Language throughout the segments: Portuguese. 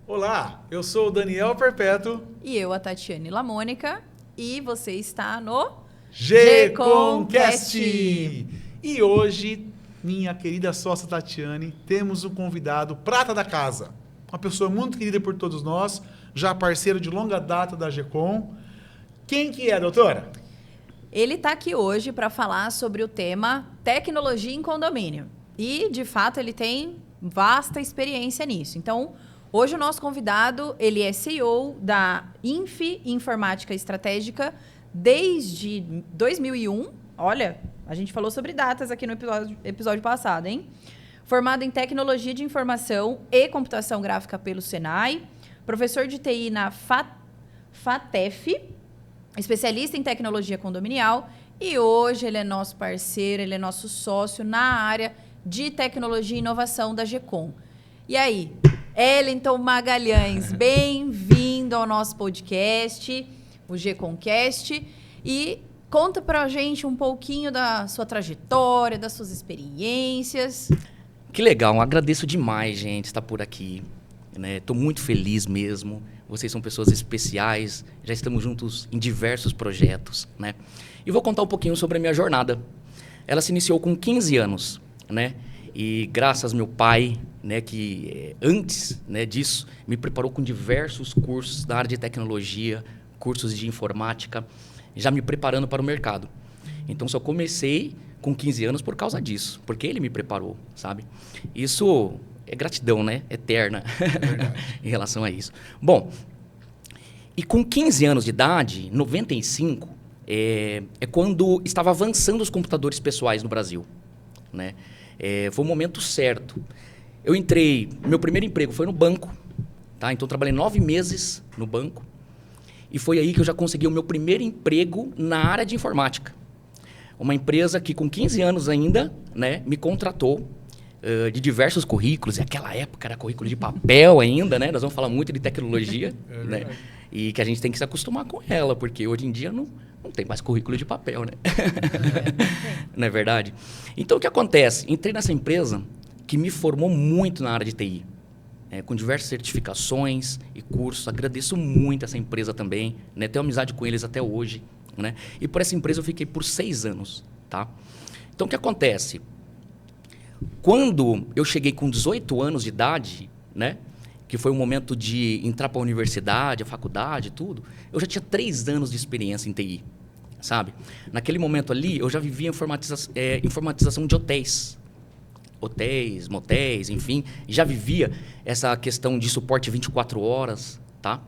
Olá, eu sou o Daniel Perpétuo. E eu, a Tatiane Lamônica. E você está no G-Concast. E hoje, minha querida sócia Tatiane, temos um convidado prata da casa. Uma pessoa muito querida por todos nós, já parceiro de longa data da G-Com. Quem que é, doutora? Ele está aqui hoje para falar sobre o tema tecnologia em condomínio. E, de fato, ele tem vasta experiência nisso. Então, hoje o nosso convidado, ele é CEO da Informática Estratégica desde 2001. Olha, a gente falou sobre datas aqui no episódio passado, hein? Formado em Tecnologia de Informação e Computação Gráfica pelo Senai, professor de TI na FATEF, especialista em tecnologia condominial, e hoje ele é nosso parceiro, ele é nosso sócio na área de tecnologia e inovação da G-Com. E aí, Wellington Magalhães, bem-vindo ao nosso podcast, o G-Concast, e conta pra gente um pouquinho da sua trajetória, das suas experiências. Que legal, agradeço demais, gente, estar por aqui. Estou muito feliz mesmo. Vocês são pessoas especiais, já estamos juntos em diversos projetos, né? E vou contar um pouquinho sobre a minha jornada. Ela se iniciou com 15 anos, né? E graças ao meu pai, né, que antes, né, disso, me preparou com diversos cursos da área de tecnologia, cursos de informática, já me preparando para o mercado. Então, só comecei com 15 anos por causa disso, porque ele me preparou, sabe? Isso é gratidão, né? Eterna em relação a isso. Bom, e com 15 anos de idade, 95, é quando estava avançando os computadores pessoais no Brasil, né? Foi o momento certo. Eu entrei, meu primeiro emprego foi no banco, tá? Então, trabalhei 9 meses no banco e foi aí que eu já consegui o meu primeiro emprego na área de informática. Uma empresa que, com 15 anos ainda, né, me contratou de diversos currículos. E naquela época era currículo de papel ainda, né? Nós vamos falar muito de tecnologia, né? E que a gente tem que se acostumar com ela, porque hoje em dia não tem mais currículo de papel, né? Não é verdade? Então, o que acontece? Entrei nessa empresa que me formou muito na área de TI, com diversas certificações e cursos. Agradeço muito essa empresa também, né? Tenho amizade com eles até hoje, né? E por essa empresa eu fiquei por 6 anos, tá? Então, o que acontece? Quando eu cheguei com 18 anos de idade, né, que foi o momento de entrar para a universidade, a faculdade, tudo, eu já tinha 3 anos de experiência em TI, sabe? Naquele momento ali, eu já vivia informatização de hotéis, motéis, enfim, já vivia essa questão de suporte 24 horas, tá?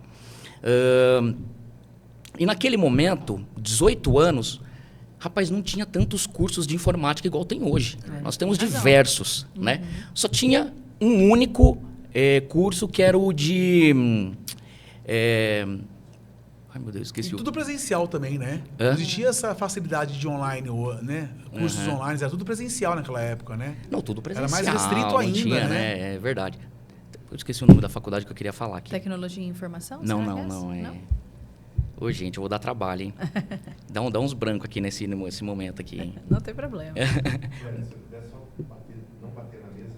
E naquele momento, 18 anos, rapaz, não tinha tantos cursos de informática igual tem hoje. Nós temos diversos, né? Só tinha um único curso que era o de... Ai, meu Deus, esqueci. E tudo presencial também, né? Não existia essa facilidade de online, né? Cursos online, era tudo presencial naquela época, né? Não, tudo presencial. Era mais restrito ainda, tinha, né? É verdade. Eu esqueci o nome da faculdade que eu queria falar aqui. Tecnologia e Informação? Não. Não? Ô, gente, eu vou dar trabalho, hein? Dá uns brancos aqui nesse momento aqui, hein? Não tem problema. Não bater na mesa.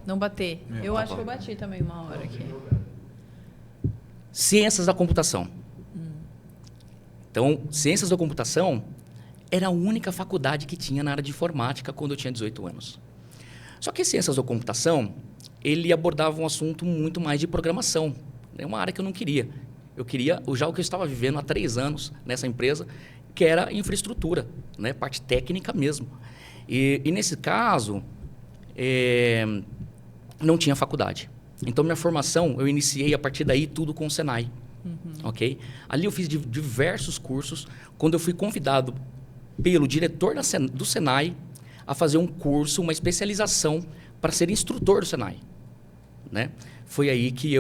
Não bater. Eu acho que eu bati também uma hora aqui. Ciências da computação. Então, ciências da computação era a única faculdade que tinha na área de informática quando eu tinha 18 anos. Só que ciências da computação, ele abordava um assunto muito mais de programação. É uma área que eu não queria. Eu queria já o que eu estava vivendo há 3 anos nessa empresa, que era infraestrutura, né? Parte técnica mesmo. E nesse caso, não tinha faculdade. Então, minha formação, eu iniciei a partir daí tudo com o Senai. Ok? Ali eu fiz diversos cursos. Quando eu fui convidado pelo diretor do Senai a fazer um curso, uma especialização para ser instrutor do Senai, né? Foi aí que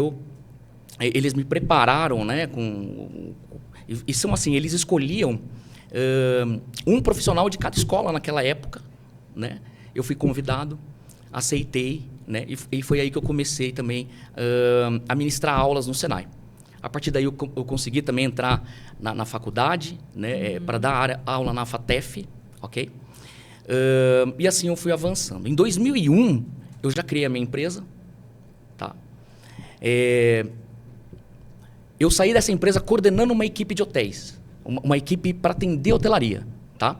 eles me prepararam, né? E são assim, eles escolhiam um profissional de cada escola naquela época, né? Eu fui convidado, aceitei, né? E foi aí que eu comecei também a ministrar aulas no Senai. A partir daí eu consegui também entrar na faculdade, né? Para dar aula na FATEF, ok? E assim eu fui avançando. Em 2001, eu já criei a minha empresa, tá? Eu saí dessa empresa coordenando uma equipe de hotéis, uma equipe para atender hotelaria, tá?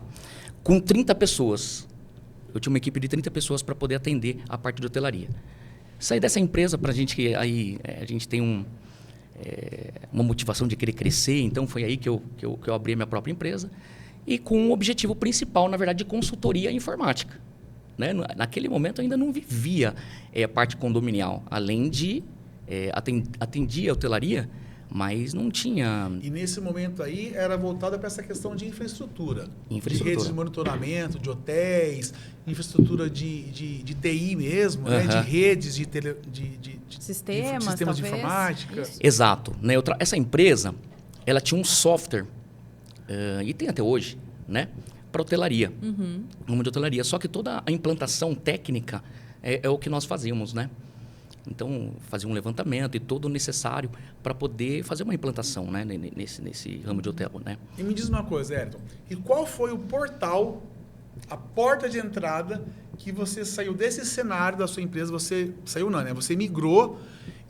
Com 30 pessoas. Eu tinha uma equipe de 30 pessoas para poder atender a parte de hotelaria. Saí dessa empresa para a gente tem uma motivação de querer crescer, então foi aí que eu abri a minha própria empresa e com um objetivo principal, na verdade, de consultoria informática. Né? Naquele momento eu ainda não vivia a parte condominial, além de atendia a hotelaria, mas não tinha... E nesse momento aí era voltada para essa questão de infraestrutura. De Infraestrutura. redes de monitoramento, de hotéis, infraestrutura de TI mesmo, né? De redes de sistemas de talvez. informática. Isso. Exato. Né? Essa empresa, ela tinha um software, e tem até hoje, né? Para hotelaria. Numa de hotelaria. Só que toda a implantação técnica é o que nós fazíamos, né? Então, fazia um levantamento e todo o necessário para poder fazer uma implantação, né? nesse ramo de hotel, né? E me diz uma coisa, Ayrton. E qual foi o portal, a porta de entrada que você saiu desse cenário da sua empresa? Você saiu não, né? Você migrou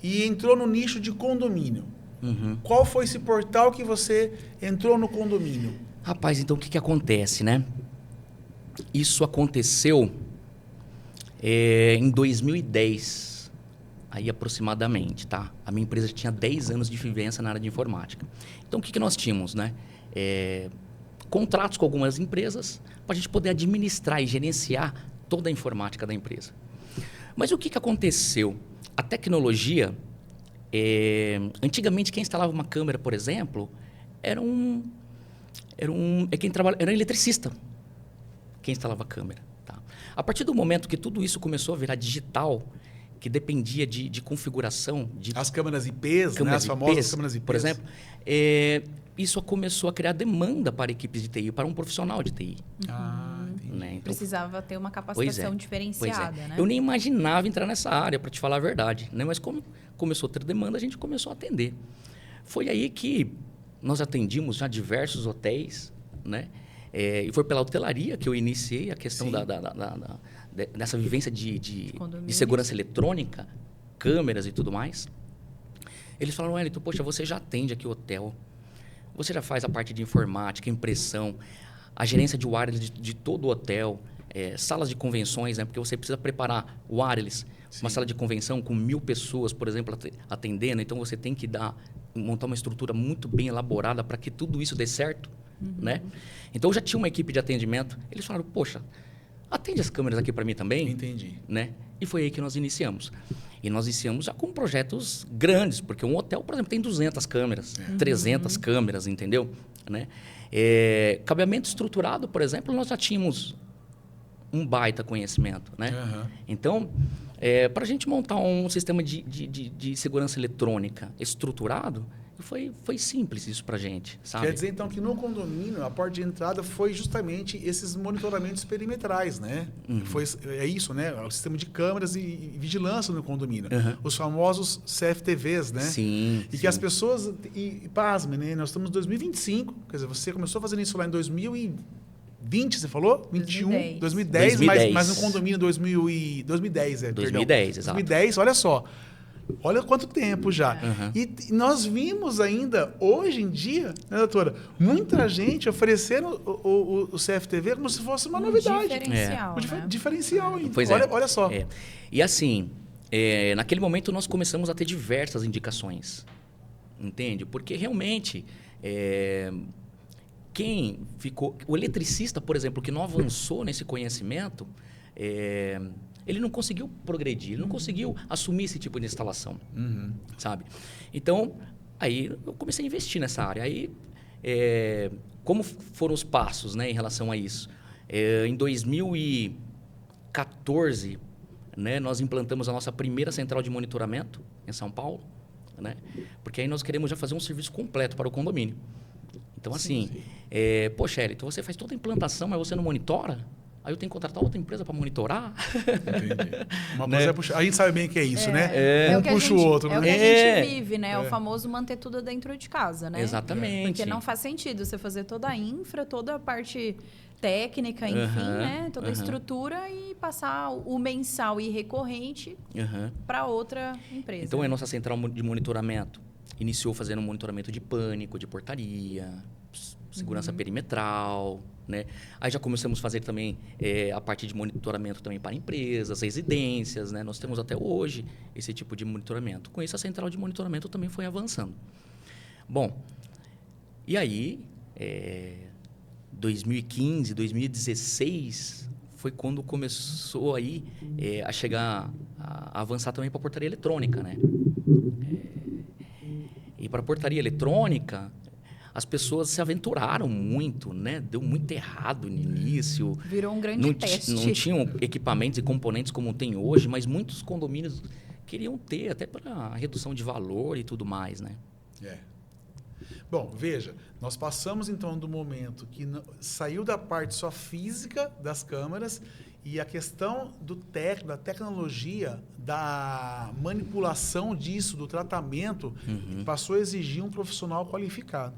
e entrou no nicho de condomínio. Qual foi esse portal que você entrou no condomínio? Rapaz, então o que acontece, né? Isso aconteceu em 2010. Aí aproximadamente, tá? A minha empresa tinha 10 anos de vivência na área de informática. Então, o que nós tínhamos, né? Contratos com algumas empresas para a gente poder administrar e gerenciar toda a informática da empresa. Mas o que aconteceu? A tecnologia, antigamente quem instalava uma câmera, por exemplo, era um eletricista quem instalava a câmera. Tá? A partir do momento que tudo isso começou a virar digital, que dependia de configuração. As câmeras IPs, né? As famosas câmeras IPs. Por exemplo, isso começou a criar demanda para equipes de TI, para um profissional de TI. Entendi. Né? Então, Precisava ter uma capacitação diferenciada, né? Eu nem imaginava entrar nessa área, para te falar a verdade. Né? Mas como começou a ter demanda, a gente começou a atender. Foi aí que nós atendimos já diversos hotéis, né? E foi pela hotelaria que eu iniciei a questão dessa vivência de segurança eletrônica, câmeras e tudo mais. Eles falaram, Wellington, poxa, você já atende aqui o hotel, você já faz a parte de informática, impressão, a gerência de wireless de todo o hotel, salas de convenções, né? Porque você precisa preparar wireless, uma sala de convenção com 1000 pessoas, por exemplo, atendendo, então você tem que montar uma estrutura muito bem elaborada para que tudo isso dê certo. Né? Então, eu já tinha uma equipe de atendimento. Eles falaram, poxa, atende as câmeras aqui para mim também. Entendi. Né? E foi aí que nós iniciamos. E nós iniciamos já com projetos grandes, porque um hotel, por exemplo, tem 200 câmeras, 300 câmeras, entendeu? Né? Cabeamento estruturado, por exemplo, nós já tínhamos um baita conhecimento. Né? Então, para a gente montar um sistema de segurança eletrônica estruturado, foi simples isso para a gente, sabe? Quer dizer, então, que no condomínio, a porta de entrada foi justamente esses monitoramentos perimetrais, né? É isso, né? O sistema de câmeras e vigilância no condomínio. Os famosos CFTVs, né? Sim. E que as pessoas... pasmem, né? Nós estamos em 2025. Quer dizer, você começou fazendo isso lá em 2020, você falou? 21? 2010. Mas no condomínio 2010, 2010, exato. 2010, olha só. Olha quanto tempo já. E nós vimos ainda, hoje em dia, né, doutora, muita gente oferecendo o CFTV como se fosse uma novidade. Diferencial, né? Diferencial ainda. Pois olha só. E assim, naquele momento nós começamos a ter diversas indicações. Entende? Porque realmente, quem ficou... O eletricista, por exemplo, que não avançou nesse conhecimento... ele não conseguiu progredir, ele não conseguiu assumir esse tipo de instalação, sabe? Então, aí eu comecei a investir nessa área. Aí, como foram os passos, né, em relação a isso? Em 2014, né, nós implantamos a nossa primeira central de monitoramento em São Paulo, né? Porque aí nós queremos já fazer um serviço completo para o condomínio. Então, assim, poxa, Elton, você faz toda a implantação, mas você não monitora? Aí eu tenho que contratar outra empresa para monitorar? Entendi. Uma coisa puxa... A gente sabe bem que é isso, né? Um puxa o outro. É o que a gente vive, né? O famoso manter tudo dentro de casa, né? Exatamente. Porque não faz sentido você fazer toda a infra, toda a parte técnica, enfim, Aham, né? Toda a aham. estrutura e passar o mensal e recorrente Aham. para outra empresa. Então, a nossa central de monitoramento iniciou fazendo um monitoramento de pânico, de portaria, segurança perimetral, né? Aí já começamos a fazer também a parte de monitoramento também para empresas, residências, né? Nós temos até hoje esse tipo de monitoramento. Com isso, a central de monitoramento também foi avançando. Bom, e aí, 2015, 2016 foi quando começou aí a chegar, a avançar também para a portaria eletrônica, né? E para a portaria eletrônica, as pessoas se aventuraram muito, né? Deu muito errado no início. Virou um grande Não, teste. não tinham equipamentos e componentes como tem hoje, mas muitos condomínios queriam ter, até para redução de valor e tudo mais, né? Bom, veja, nós passamos então do momento que saiu da parte só física das câmeras e a questão da tecnologia, da manipulação disso, do tratamento, passou a exigir um profissional qualificado.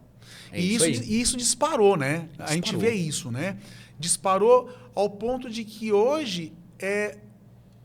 E isso disparou, né? A gente vê isso, né? Disparou ao ponto de que hoje é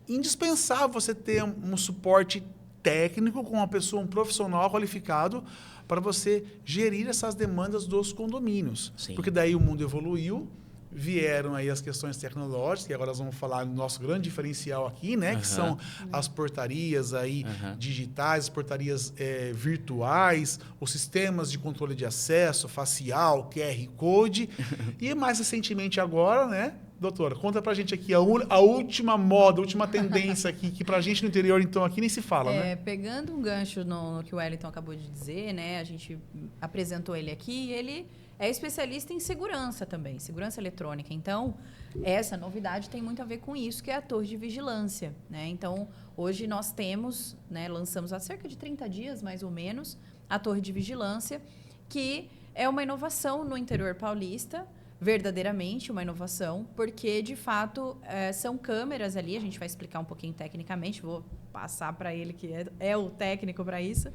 indispensável você ter um suporte técnico com uma pessoa, um profissional qualificado para você gerir essas demandas dos condomínios. Sim. Porque daí o mundo evoluiu, vieram aí as questões tecnológicas, e agora nós vamos falar do nosso grande diferencial aqui, né? Que são as portarias aí digitais, as portarias virtuais, os sistemas de controle de acesso, facial, QR Code. E mais recentemente agora, né? Doutora, conta pra gente aqui a última moda, a última tendência aqui, que pra gente no interior, então, aqui nem se fala, né? Pegando um gancho no que o Wellington acabou de dizer, né? A gente apresentou ele aqui e ele é especialista em segurança também, segurança eletrônica. Então, essa novidade tem muito a ver com isso, que é a torre de vigilância, né? Então, hoje nós temos, né, lançamos há cerca de 30 dias, mais ou menos, a torre de vigilância, que é uma inovação no interior paulista, verdadeiramente uma inovação, porque, de fato, são câmeras ali, a gente vai explicar um pouquinho tecnicamente, vou passar para ele, que é o técnico para isso,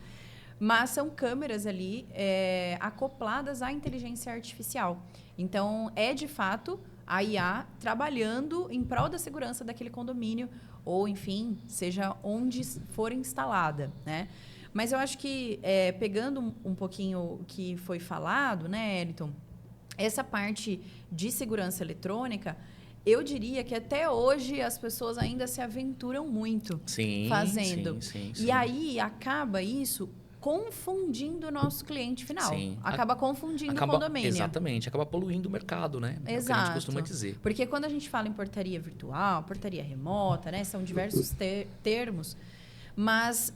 mas são câmeras ali acopladas à inteligência artificial. Então, de fato, a IA trabalhando em prol da segurança daquele condomínio, ou, enfim, seja onde for instalada, né? Mas eu acho que, pegando um pouquinho o que foi falado, né, Elton, essa parte de segurança eletrônica, eu diria que até hoje as pessoas ainda se aventuram muito fazendo. Sim. E aí acaba isso confundindo o nosso cliente final. Sim. Acaba confundindo o condomínio. Exatamente, acaba poluindo o mercado, né? Exato. É o que a gente costuma dizer. Porque quando a gente fala em portaria virtual, portaria remota, né, são diversos termos, mas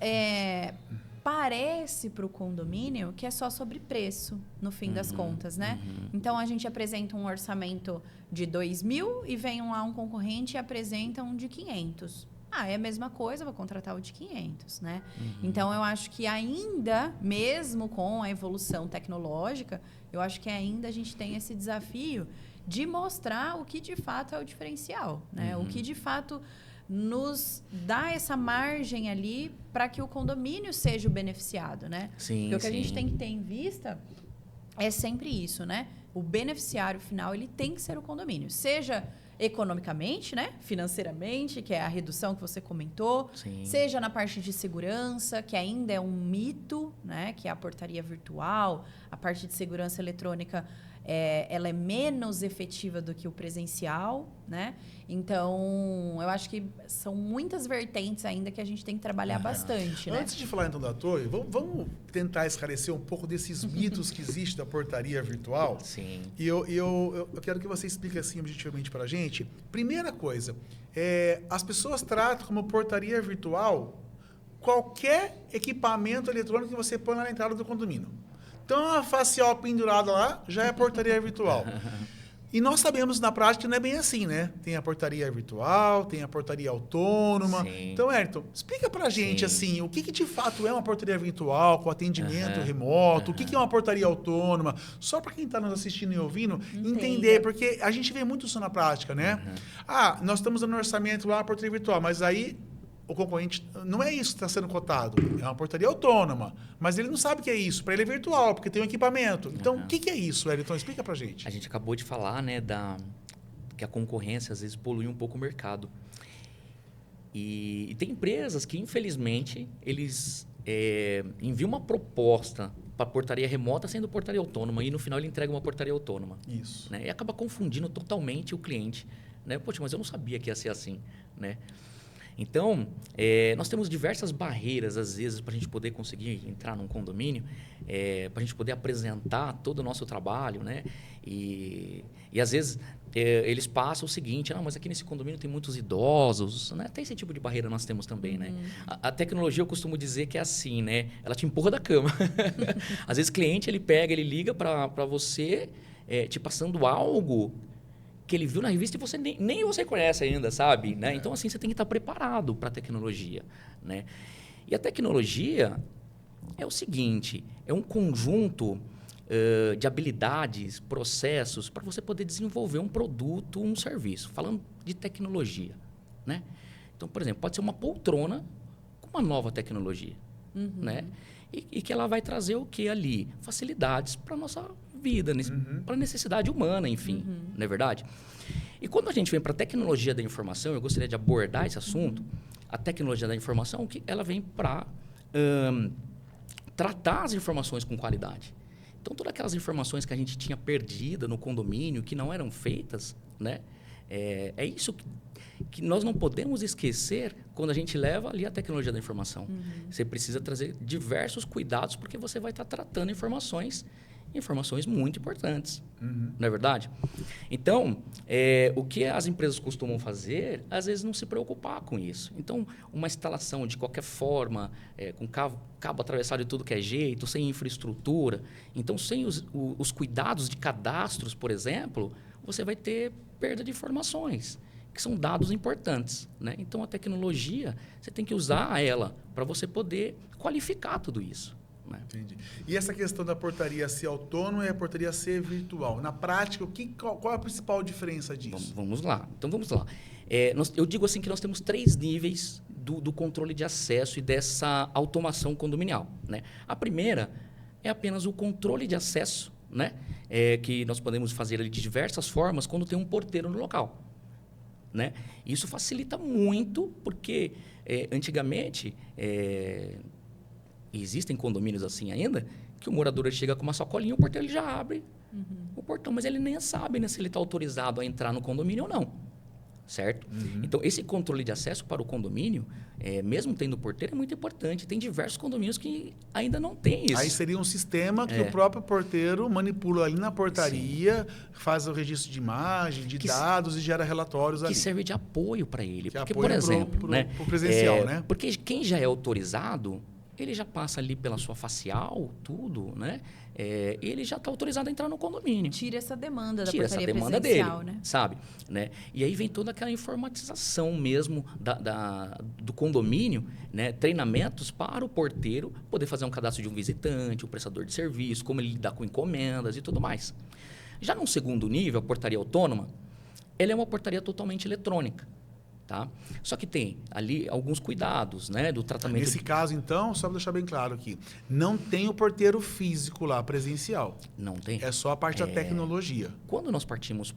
parece para o condomínio que é só sobre preço, no fim das contas, né? Então, a gente apresenta um orçamento de 2.000 e vem lá um concorrente e apresenta um de 500. É a mesma coisa, vou contratar o de 500, né? Então, eu acho que ainda, mesmo com a evolução tecnológica, eu acho que ainda a gente tem esse desafio de mostrar o que, de fato, é o diferencial, né? O que, de fato, nos dá essa margem ali para que o condomínio seja o beneficiado, né? Sim, Porque o que a gente tem que ter em vista é sempre isso, né? O beneficiário final, ele tem que ser o condomínio. Seja economicamente, né? Financeiramente, que é a redução que você comentou. Sim. Seja na parte de segurança, que ainda é um mito, né? Que é a portaria virtual. A parte de segurança eletrônica, ela é menos efetiva do que o presencial, né? Então, eu acho que são muitas vertentes ainda que a gente tem que trabalhar bastante, né? Antes de falar então da torre, vamos tentar esclarecer um pouco desses mitos que existem da portaria virtual. Sim. E eu quero que você explique assim objetivamente para a gente. Primeira coisa, as pessoas tratam como portaria virtual qualquer equipamento eletrônico que você põe na entrada do condomínio. Então, a facial pendurada lá já é portaria virtual. E nós sabemos na prática que não é bem assim, né? Tem a portaria virtual, tem a portaria autônoma. Sim. Então, Ayrton, explica pra gente assim, o que de fato é uma portaria virtual com atendimento remoto, o que é uma portaria autônoma, só para quem está nos assistindo e ouvindo entender, porque a gente vê muito isso na prática, né? Nós estamos dando orçamento lá na portaria virtual, mas aí o concorrente, não é isso que está sendo cotado, é uma portaria autônoma, mas ele não sabe o que é isso, para ele é virtual, porque tem um equipamento. Então, o que é isso, Wellington? Explica para gente. A gente acabou de falar, né, que a concorrência às vezes polui um pouco o mercado. E tem empresas que, infelizmente, eles enviam uma proposta para portaria remota sendo portaria autônoma e no final ele entrega uma portaria autônoma. Isso. Né? E acaba confundindo totalmente o cliente. Né? Poxa, mas eu não sabia que ia ser assim. Né? Então, nós temos diversas barreiras, às vezes, para a gente poder conseguir entrar num condomínio, para a gente poder apresentar todo o nosso trabalho, né? E às vezes, eles passam o seguinte, não, mas aqui nesse condomínio tem muitos idosos, né? Até esse tipo de barreira nós temos também, né? A tecnologia, eu costumo dizer que é assim, né? Ela te empurra da cama. Às vezes, o cliente, ele liga para você, te passando algo que ele viu na revista e você nem você conhece ainda, sabe? Né? Então, assim, você tem que estar preparado para a tecnologia. Né? E a tecnologia é o seguinte, é um conjunto de habilidades, processos para você poder desenvolver um produto, um serviço. Falando de tecnologia. Né? Então, por exemplo, pode ser uma poltrona com uma nova tecnologia. Né? E que ela vai trazer o que ali? Facilidades para a nossa vida, para a necessidade humana, enfim, não é verdade? E quando a gente vem para a tecnologia da informação, eu gostaria de abordar esse assunto, a tecnologia da informação, que ela vem para tratar as informações com qualidade. Então, todas aquelas informações que a gente tinha perdida no condomínio, que não eram feitas, né? É isso que nós não podemos esquecer quando a gente leva ali a tecnologia da informação. Você precisa trazer diversos cuidados, porque você vai estar tratando informações muito importantes, não é verdade? Então, o que as empresas costumam fazer, às vezes não se preocupar com isso. Então, uma instalação de qualquer forma, com cabo atravessado de tudo que é jeito, sem infraestrutura, então sem os cuidados de cadastros, por exemplo, você vai ter perda de informações, que são dados importantes. Né? Então, a tecnologia, você tem que usar ela para você poder qualificar tudo isso. Né? Entendi. E essa questão da portaria ser autônoma e a portaria ser virtual? Na prática, qual é a principal diferença disso? Vamos lá. Então, vamos lá. Eu digo assim que nós temos 3 níveis do controle de acesso e dessa automação condominial. Né? A primeira é apenas o controle de acesso, né? Que nós podemos fazer de diversas formas quando tem um porteiro no local. Né? Isso facilita muito, porque antigamente... existem condomínios assim ainda, que o morador chega com uma sacolinha, o porteiro ele já abre o portão, mas ele nem sabe, né, se ele está autorizado a entrar no condomínio ou não. Certo? Então, esse controle de acesso para o condomínio, mesmo tendo porteiro, é muito importante. Tem diversos condomínios que ainda não tem isso. Aí seria um sistema que o próprio porteiro manipula ali na portaria, faz o registro de imagem, de dados e gera relatórios ali. Que serve de apoio para ele. Que porque, apoio por exemplo... pro presencial, né? Porque quem já é autorizado... ele já passa ali pela sua facial, tudo, né? Ele já está autorizado a entrar no condomínio. Tira essa demanda da Tira essa portaria demanda presencial, dele, né? sabe? Né? E aí vem toda aquela informatização mesmo do condomínio, né? Treinamentos para o porteiro poder fazer um cadastro de um visitante, um prestador de serviço, como ele lidar com encomendas e tudo mais. Já num segundo nível, a portaria autônoma, ela é uma portaria totalmente eletrônica. Tá? Só que tem ali alguns cuidados, né, do tratamento. Nesse caso, então, só para deixar bem claro aqui, não tem o porteiro físico lá, presencial. Não tem. É só a parte da tecnologia. Quando nós partimos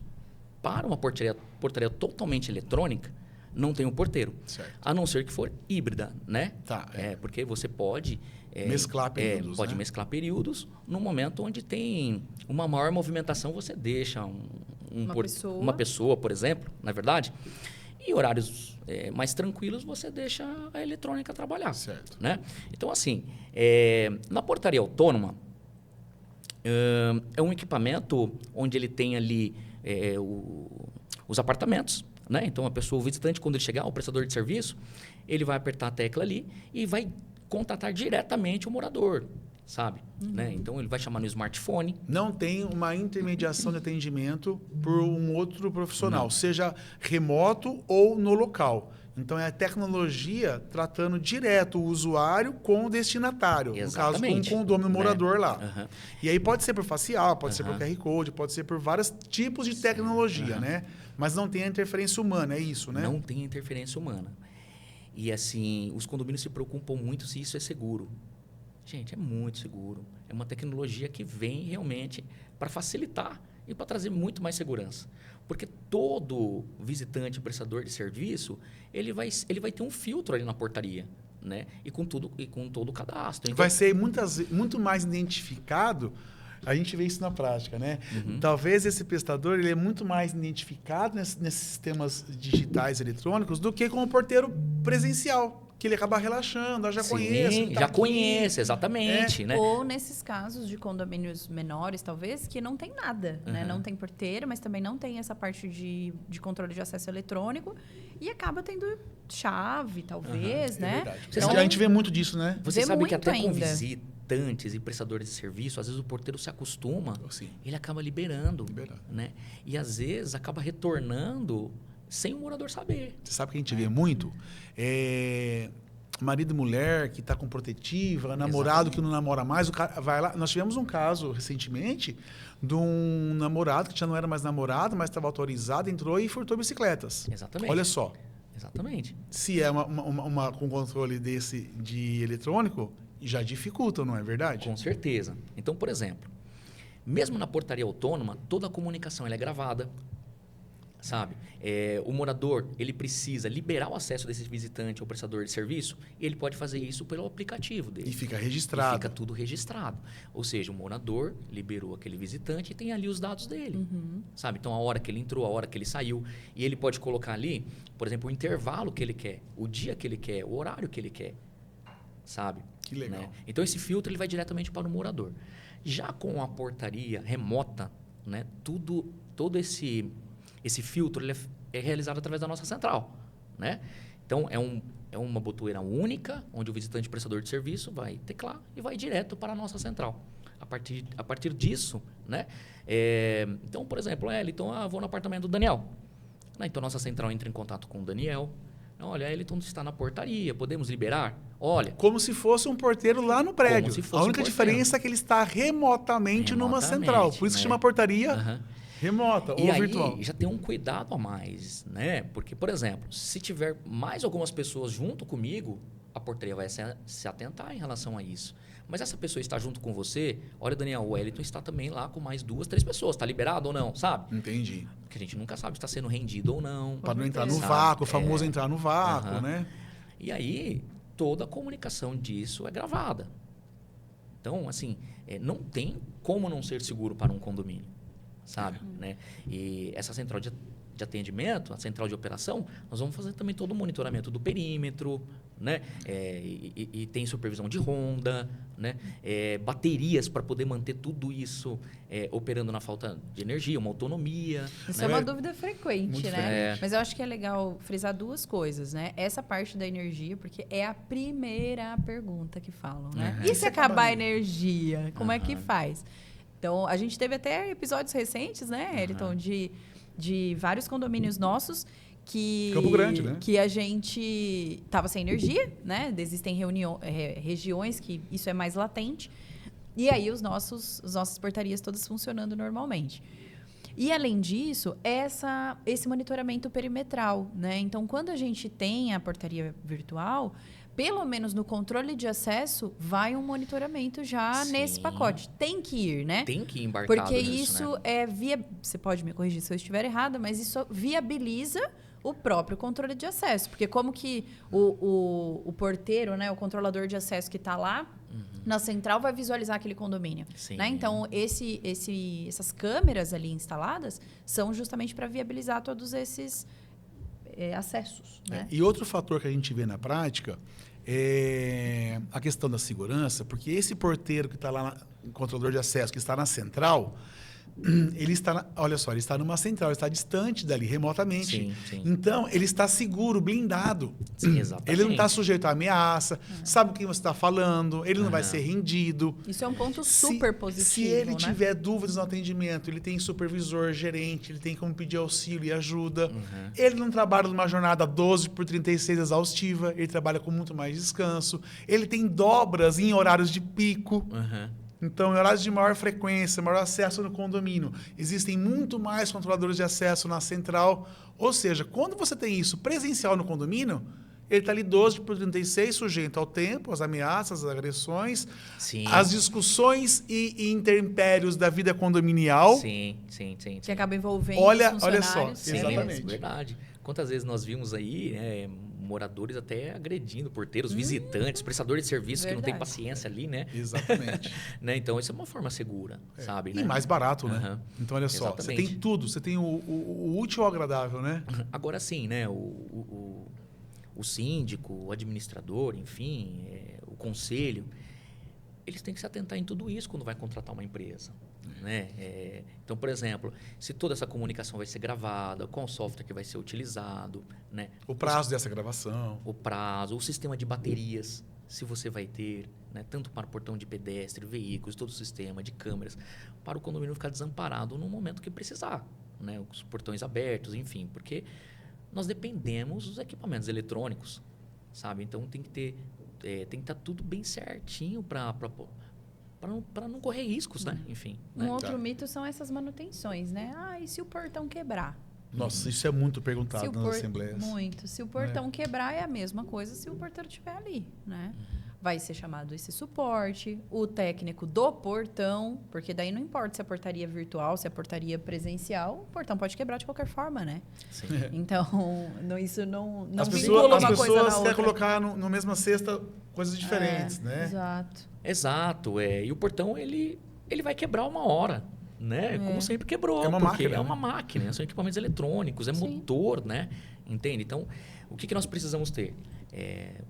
para uma portaria totalmente eletrônica, não tem o porteiro. Certo. A não ser que for híbrida, né? Tá. Porque você pode... mesclar períodos, pode né? mesclar períodos. No momento onde tem uma maior movimentação, você deixa uma pessoa, por exemplo, na verdade... E horários mais tranquilos, você deixa a eletrônica trabalhar. Certo. Né? Então, assim, na portaria autônoma, é um equipamento onde ele tem ali os apartamentos. Né? Então, o visitante, quando ele chegar, o prestador de serviço, ele vai apertar a tecla ali e vai contatar diretamente o morador. Sabe? Né? Então, ele vai chamar no smartphone. Não tem uma intermediação de atendimento por um outro profissional, seja remoto ou no local. Então, é a tecnologia tratando direto o usuário com o destinatário. Exatamente. No caso, com o condomínio morador lá. Uhum. E aí pode ser por facial, pode ser por QR Code, pode ser por vários tipos de tecnologia, né? Mas não tem a interferência humana, é isso, né? Não tem interferência humana. E assim, os condomínios se preocupam muito se isso é seguro. Gente, é muito seguro. É uma tecnologia que vem realmente para facilitar e para trazer muito mais segurança. Porque todo visitante, prestador de serviço, ele vai ter um filtro ali na portaria, né? E com todo o cadastro. Então, vai ser muito mais identificado. A gente vê isso na prática, né? Talvez esse prestador ele é muito mais identificado nesses sistemas digitais eletrônicos do que com o porteiro presencial, que ele acaba relaxando, já conheço. Já conhece, exatamente, né? Ou nesses casos de condomínios menores, talvez, que não tem nada, né? Não tem porteiro, mas também não tem essa parte de controle de acesso eletrônico e acaba tendo chave, talvez, né? É verdade. Então, a gente vê muito disso, né? Você vê sabe que muito até com ainda. visitantes e prestadores de serviço, às vezes o porteiro se acostuma, Sim. ele acaba liberando, né? E às vezes acaba retornando sem o morador saber. Você sabe que a gente vê muito? Marido e mulher que está com protetiva, namorado que não namora mais, o cara vai lá. Nós tivemos um caso recentemente de um namorado que já não era mais namorado, mas estava autorizado, entrou e furtou bicicletas. Exatamente. Olha só. Exatamente. Se é com controle desse de eletrônico, já dificulta, não é verdade? Com certeza. Então, por exemplo, mesmo na portaria autônoma, toda a comunicação ela é gravada, sabe? O morador ele precisa liberar o acesso desse visitante ao prestador de serviço e ele pode fazer isso pelo aplicativo dele. E fica registrado. E fica tudo registrado. Ou seja, o morador liberou aquele visitante e tem ali os dados dele, sabe? Então, a hora que ele entrou, a hora que ele saiu. E ele pode colocar ali, por exemplo, o intervalo que ele quer, o dia que ele quer, o horário que ele quer, sabe? Que legal. Né? Então, esse filtro ele vai diretamente para o morador. Já com a portaria remota, né? Todo esse filtro ele é realizado através da nossa central, né? Então, é uma botoeira única, onde o visitante prestador de serviço vai teclar e vai direto para a nossa central. A partir disso, né? Então, por exemplo, vou no apartamento do Daniel. Então, nossa central entra em contato com o Daniel. Olha, Eliton está na portaria, podemos liberar? Olha. Como se fosse um porteiro lá no prédio. A única diferença é que ele está remotamente numa central. Por isso que chama portaria remota ou virtual. E já tem um cuidado a mais, né? Porque, por exemplo, se tiver mais algumas pessoas junto comigo, a portaria vai se atentar em relação a isso. Mas essa pessoa está junto com você, olha, Daniel, o Wellington está também lá com mais 2, 3 pessoas. Está liberado ou não, sabe? Entendi. Porque a gente nunca sabe se está sendo rendido ou não. Para não entrar no vácuo, o famoso entrar no vácuo, né? E aí, toda a comunicação disso é gravada. Então, assim, não tem como não ser seguro para um condomínio, sabe? Né? E essa central de atendimento, a central de operação, nós vamos fazer também todo o monitoramento do perímetro, né? E tem supervisão de ronda, né? Baterias para poder manter tudo isso operando na falta de energia, uma autonomia. Isso né? é uma dúvida frequente, Muito né? Mas eu acho que é legal frisar duas coisas, né? Essa parte da energia, porque é a primeira pergunta que falam, né? E se acabar a energia, como é que faz? Então, a gente teve até episódios recentes, né, Eliton, de vários condomínios nossos que... Campo Grande, né? Que a gente estava sem energia, né? Existem regiões que isso é mais latente. E aí, as nossas portarias todas funcionando normalmente. E, além disso, esse monitoramento perimetral, né? Então, quando a gente tem a portaria virtual, pelo menos no controle de acesso, vai um monitoramento já nesse pacote. Tem que ir, né? Tem que ir embarcado porque nisso, isso né? Você pode me corrigir se eu estiver errada, mas isso viabiliza o próprio controle de acesso. Porque como que o porteiro, né, o controlador de acesso que está lá na central vai visualizar aquele condomínio. Né? Então, essas câmeras ali instaladas são justamente para viabilizar todos esses acessos. Né? E outro fator que a gente vê na prática é a questão da segurança, porque esse porteiro que está lá, o controlador de acesso, que está na central, ele está, olha só, ele está numa central, ele está distante dali, remotamente. Sim. Então, ele está seguro, blindado. Sim, exatamente. Ele não está sujeito a ameaça, sabe o que você está falando, ele não vai ser rendido. Isso é um ponto super positivo. Se ele né? tiver dúvidas no atendimento, ele tem supervisor, gerente, ele tem como pedir auxílio e ajuda. Ele não trabalha numa jornada 12/36 exaustiva, ele trabalha com muito mais descanso. Ele tem dobras em horários de pico. Então, em horários de maior frequência, maior acesso no condomínio, existem muito mais controladores de acesso na central. Ou seja, quando você tem isso presencial no condomínio, ele está ali 12 por 36, sujeito ao tempo, às ameaças, às agressões, Sim. às discussões e intempéries da vida condominial. Sim. Que acaba envolvendo Olha os só, funcionários. Sim, exatamente. é verdade. Quantas vezes nós vimos aí moradores até agredindo porteiros, visitantes, prestadores de serviço que não tem Verdade. paciência ali, né? Exatamente. Né? Então, isso é uma forma segura, sabe? E né? mais barato, né? Aham. Então, olha só, você Exatamente. tem tudo. Você tem o útil ao agradável, né? Agora sim, né? O síndico, o administrador, enfim, o conselho, eles têm que se atentar em tudo isso quando vai contratar uma empresa. Né? Então, por exemplo, se toda essa comunicação vai ser gravada, qual software que vai ser utilizado, né? O prazo dessa gravação. O prazo, o sistema de baterias, se você vai ter, né? Tanto para o portão de pedestre, veículos, todo o sistema de câmeras, para o condomínio ficar desamparado no momento que precisar, né? Os portões abertos, enfim, porque nós dependemos dos equipamentos eletrônicos, sabe? Então tem que estar tudo bem certinho para não correr riscos, né? Enfim. Um Né? outro Tá. mito são essas manutenções, né? E se o portão quebrar? Nossa, isso é muito perguntado Se o nas assembleias. Muito. Se o portão quebrar, é a mesma coisa se o porteiro estiver ali, né? Vai ser chamado esse suporte, o técnico do portão, porque daí não importa se a portaria é virtual, se a portaria é presencial, o portão pode quebrar de qualquer forma, né? Sim. Então, isso não As vincula pessoas, uma as coisa na pessoas querem outra. colocar no mesma cesta coisas diferentes, né? Exato. Exato, e o portão ele vai quebrar uma hora, né? Como sempre quebrou, É uma porque máquina, é uma né? máquina, são equipamentos eletrônicos, é Sim. motor, né? Entende? Então, o que nós precisamos ter?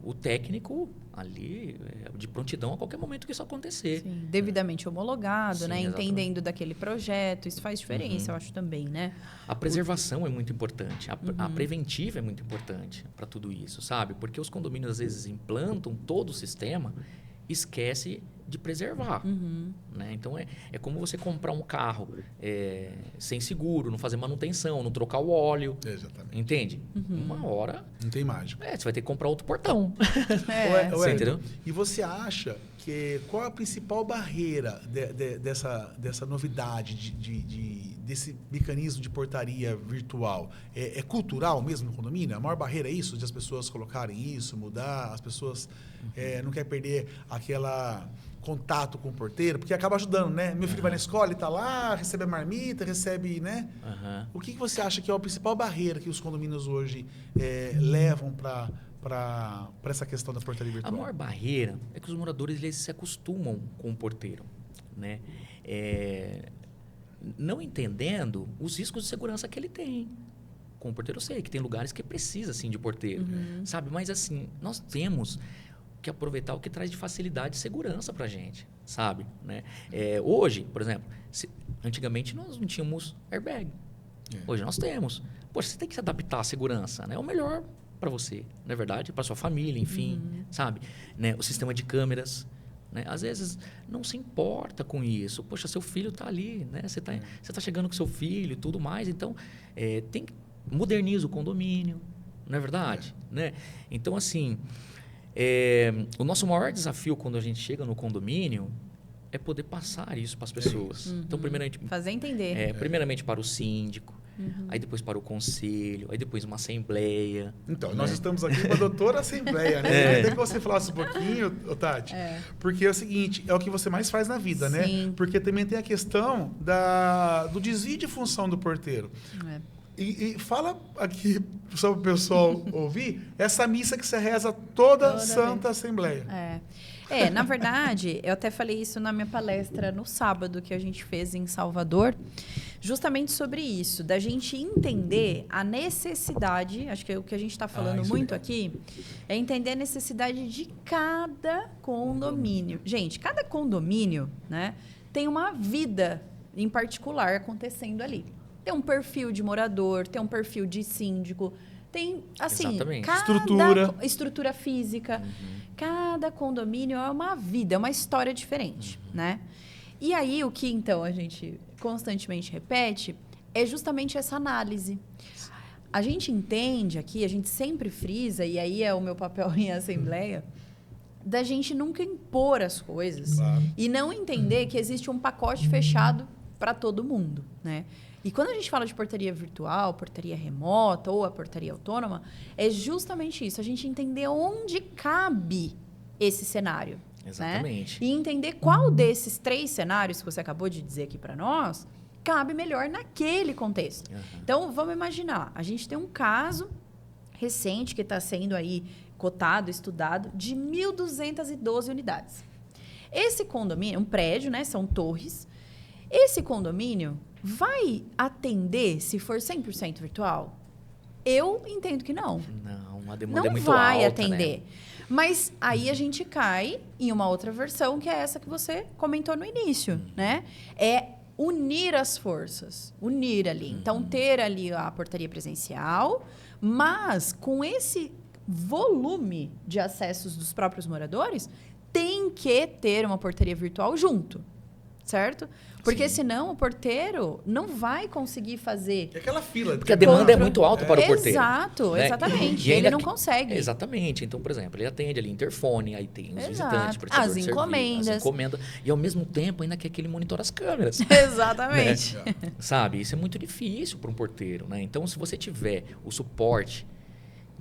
O técnico ali de prontidão a qualquer momento que isso acontecer. Sim, devidamente homologado, Sim, né? exatamente. Entendendo daquele projeto, isso faz diferença, eu acho também, né? A preservação é muito importante, a preventiva é muito importante para tudo isso, sabe? Porque os condomínios às vezes implantam todo o sistema, esquece de preservar, né? Então é como você comprar um carro sem seguro, não fazer manutenção, não trocar o óleo, Exatamente. entende? Uma hora Não tem mágica. você vai ter que comprar outro portão. Ô, Você Elton, entendeu? E você acha que qual a principal barreira dessa novidade, desse mecanismo de portaria virtual? É cultural mesmo no condomínio? A maior barreira é isso, de as pessoas colocarem isso, mudar, as pessoas não querem perder aquela contato com o porteiro, porque acaba ajudando, né? Meu filho vai na escola, ele está lá, recebe a marmita, recebe, né? Aham. O que você acha que é a principal barreira que os condomínios hoje levam para essa questão da portaria A virtual? maior barreira é que os moradores eles se acostumam com o porteiro, né? Não entendendo os riscos de segurança que ele tem. Com o porteiro eu sei que tem lugares que precisa sim de porteiro, sabe? Mas assim, nós temos que aproveitar o que traz de facilidade e segurança para a gente, sabe? Né? Hoje, por exemplo, antigamente nós não tínhamos airbag. Hoje nós temos. Poxa, você tem que se adaptar à segurança, né? É o melhor para você, não é verdade? Para sua família, enfim, sabe? Né? O sistema de câmeras, né? Às vezes não se importa com isso. Poxa, seu filho está ali, né? Você tá chegando com seu filho e tudo mais. Então, moderniza o condomínio, não é verdade? Né? Então, assim, o nosso maior desafio quando a gente chega no condomínio é poder passar isso para as pessoas. Então, primeiramente, Fazer entender. primeiramente para o síndico, aí depois para o conselho, aí depois uma assembleia. Então, nós estamos aqui com a doutora Assembleia, né? Eu queria que você falasse um pouquinho, Tati, porque é o seguinte, é o que você mais faz na vida, né? Sim. Porque também tem a questão do desvio de função do porteiro. E fala aqui, só para o pessoal ouvir, essa missa que você reza toda Santa Assembleia. Na verdade, eu até falei isso na minha palestra no sábado que a gente fez em Salvador, justamente sobre isso, da gente entender a necessidade, acho que é o que a gente está falando isso muito é aqui, é entender a necessidade de cada condomínio. Gente, cada condomínio, né, tem uma vida em particular acontecendo ali. Tem um perfil de morador, tem um perfil de síndico, tem, assim, Exatamente. estrutura física. Cada condomínio é uma vida, é uma história diferente, né? E aí, o que, então, a gente constantemente repete é justamente essa análise. A gente entende aqui, a gente sempre frisa, e aí é o meu papel em assembleia, da gente nunca impor as coisas e não entender que existe um pacote fechado para todo mundo, né? E quando a gente fala de portaria virtual, portaria remota ou a portaria autônoma, é justamente isso, a gente entender onde cabe esse cenário. Exatamente. Né? E entender qual desses 3 cenários que você acabou de dizer aqui para nós cabe melhor naquele contexto. Então, vamos imaginar, a gente tem um caso recente que está sendo aí cotado, estudado, de 1.212 unidades. Esse condomínio, um prédio, né, são torres, esse condomínio vai atender se for 100% virtual? Eu entendo que não. Não, a demanda é muito não vai alta, atender. né? Mas aí a gente cai em uma outra versão, que é essa que você comentou no início, né? É unir as forças, unir ali. Então, ter ali a portaria presencial, mas com esse volume de acessos dos próprios moradores, tem que ter uma portaria virtual junto, certo? Porque senão o porteiro não vai conseguir fazer. É aquela fila. Porque a demanda é muito alta para o porteiro. Exato, né? exatamente. E ainda ele não consegue. Exatamente. Então, por exemplo, ele atende ali interfone, aí tem os Exato. visitantes, prestador As de serviço, encomendas. as encomendas. E ao mesmo tempo ainda quer que ele monitora as câmeras. Exatamente. Né? Sabe? Isso é muito difícil para um porteiro, né? Então, se você tiver o suporte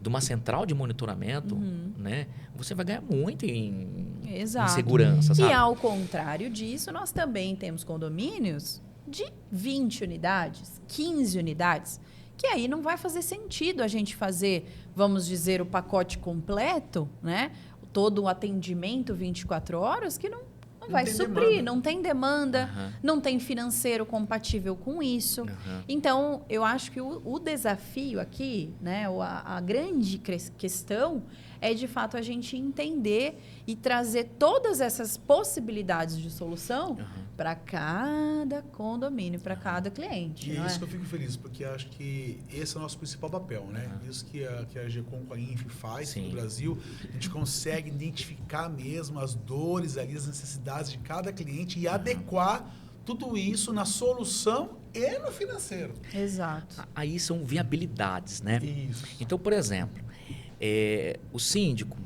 de uma central de monitoramento, né? Você vai ganhar muito em segurança, sabe? E ao contrário disso, nós também temos condomínios de 20 unidades, 15 unidades, que aí não vai fazer sentido a gente fazer, vamos dizer, o pacote completo, né? Todo o atendimento 24 horas, que não vai suprir, demanda. não tem demanda, não tem financeiro compatível com isso. Então, eu acho que o desafio aqui, né, a grande questão é, de fato, a gente entender e trazer todas essas possibilidades de solução para cada condomínio, para cada cliente. E é isso que eu fico feliz, porque acho que esse é o nosso principal papel, né? Isso que a GECOM com a INF faz no Brasil, a gente consegue identificar mesmo as dores ali, as necessidades de cada cliente e adequar tudo isso na solução e no financeiro. Exato. Aí são viabilidades, né? Isso. Então, por exemplo, o síndico,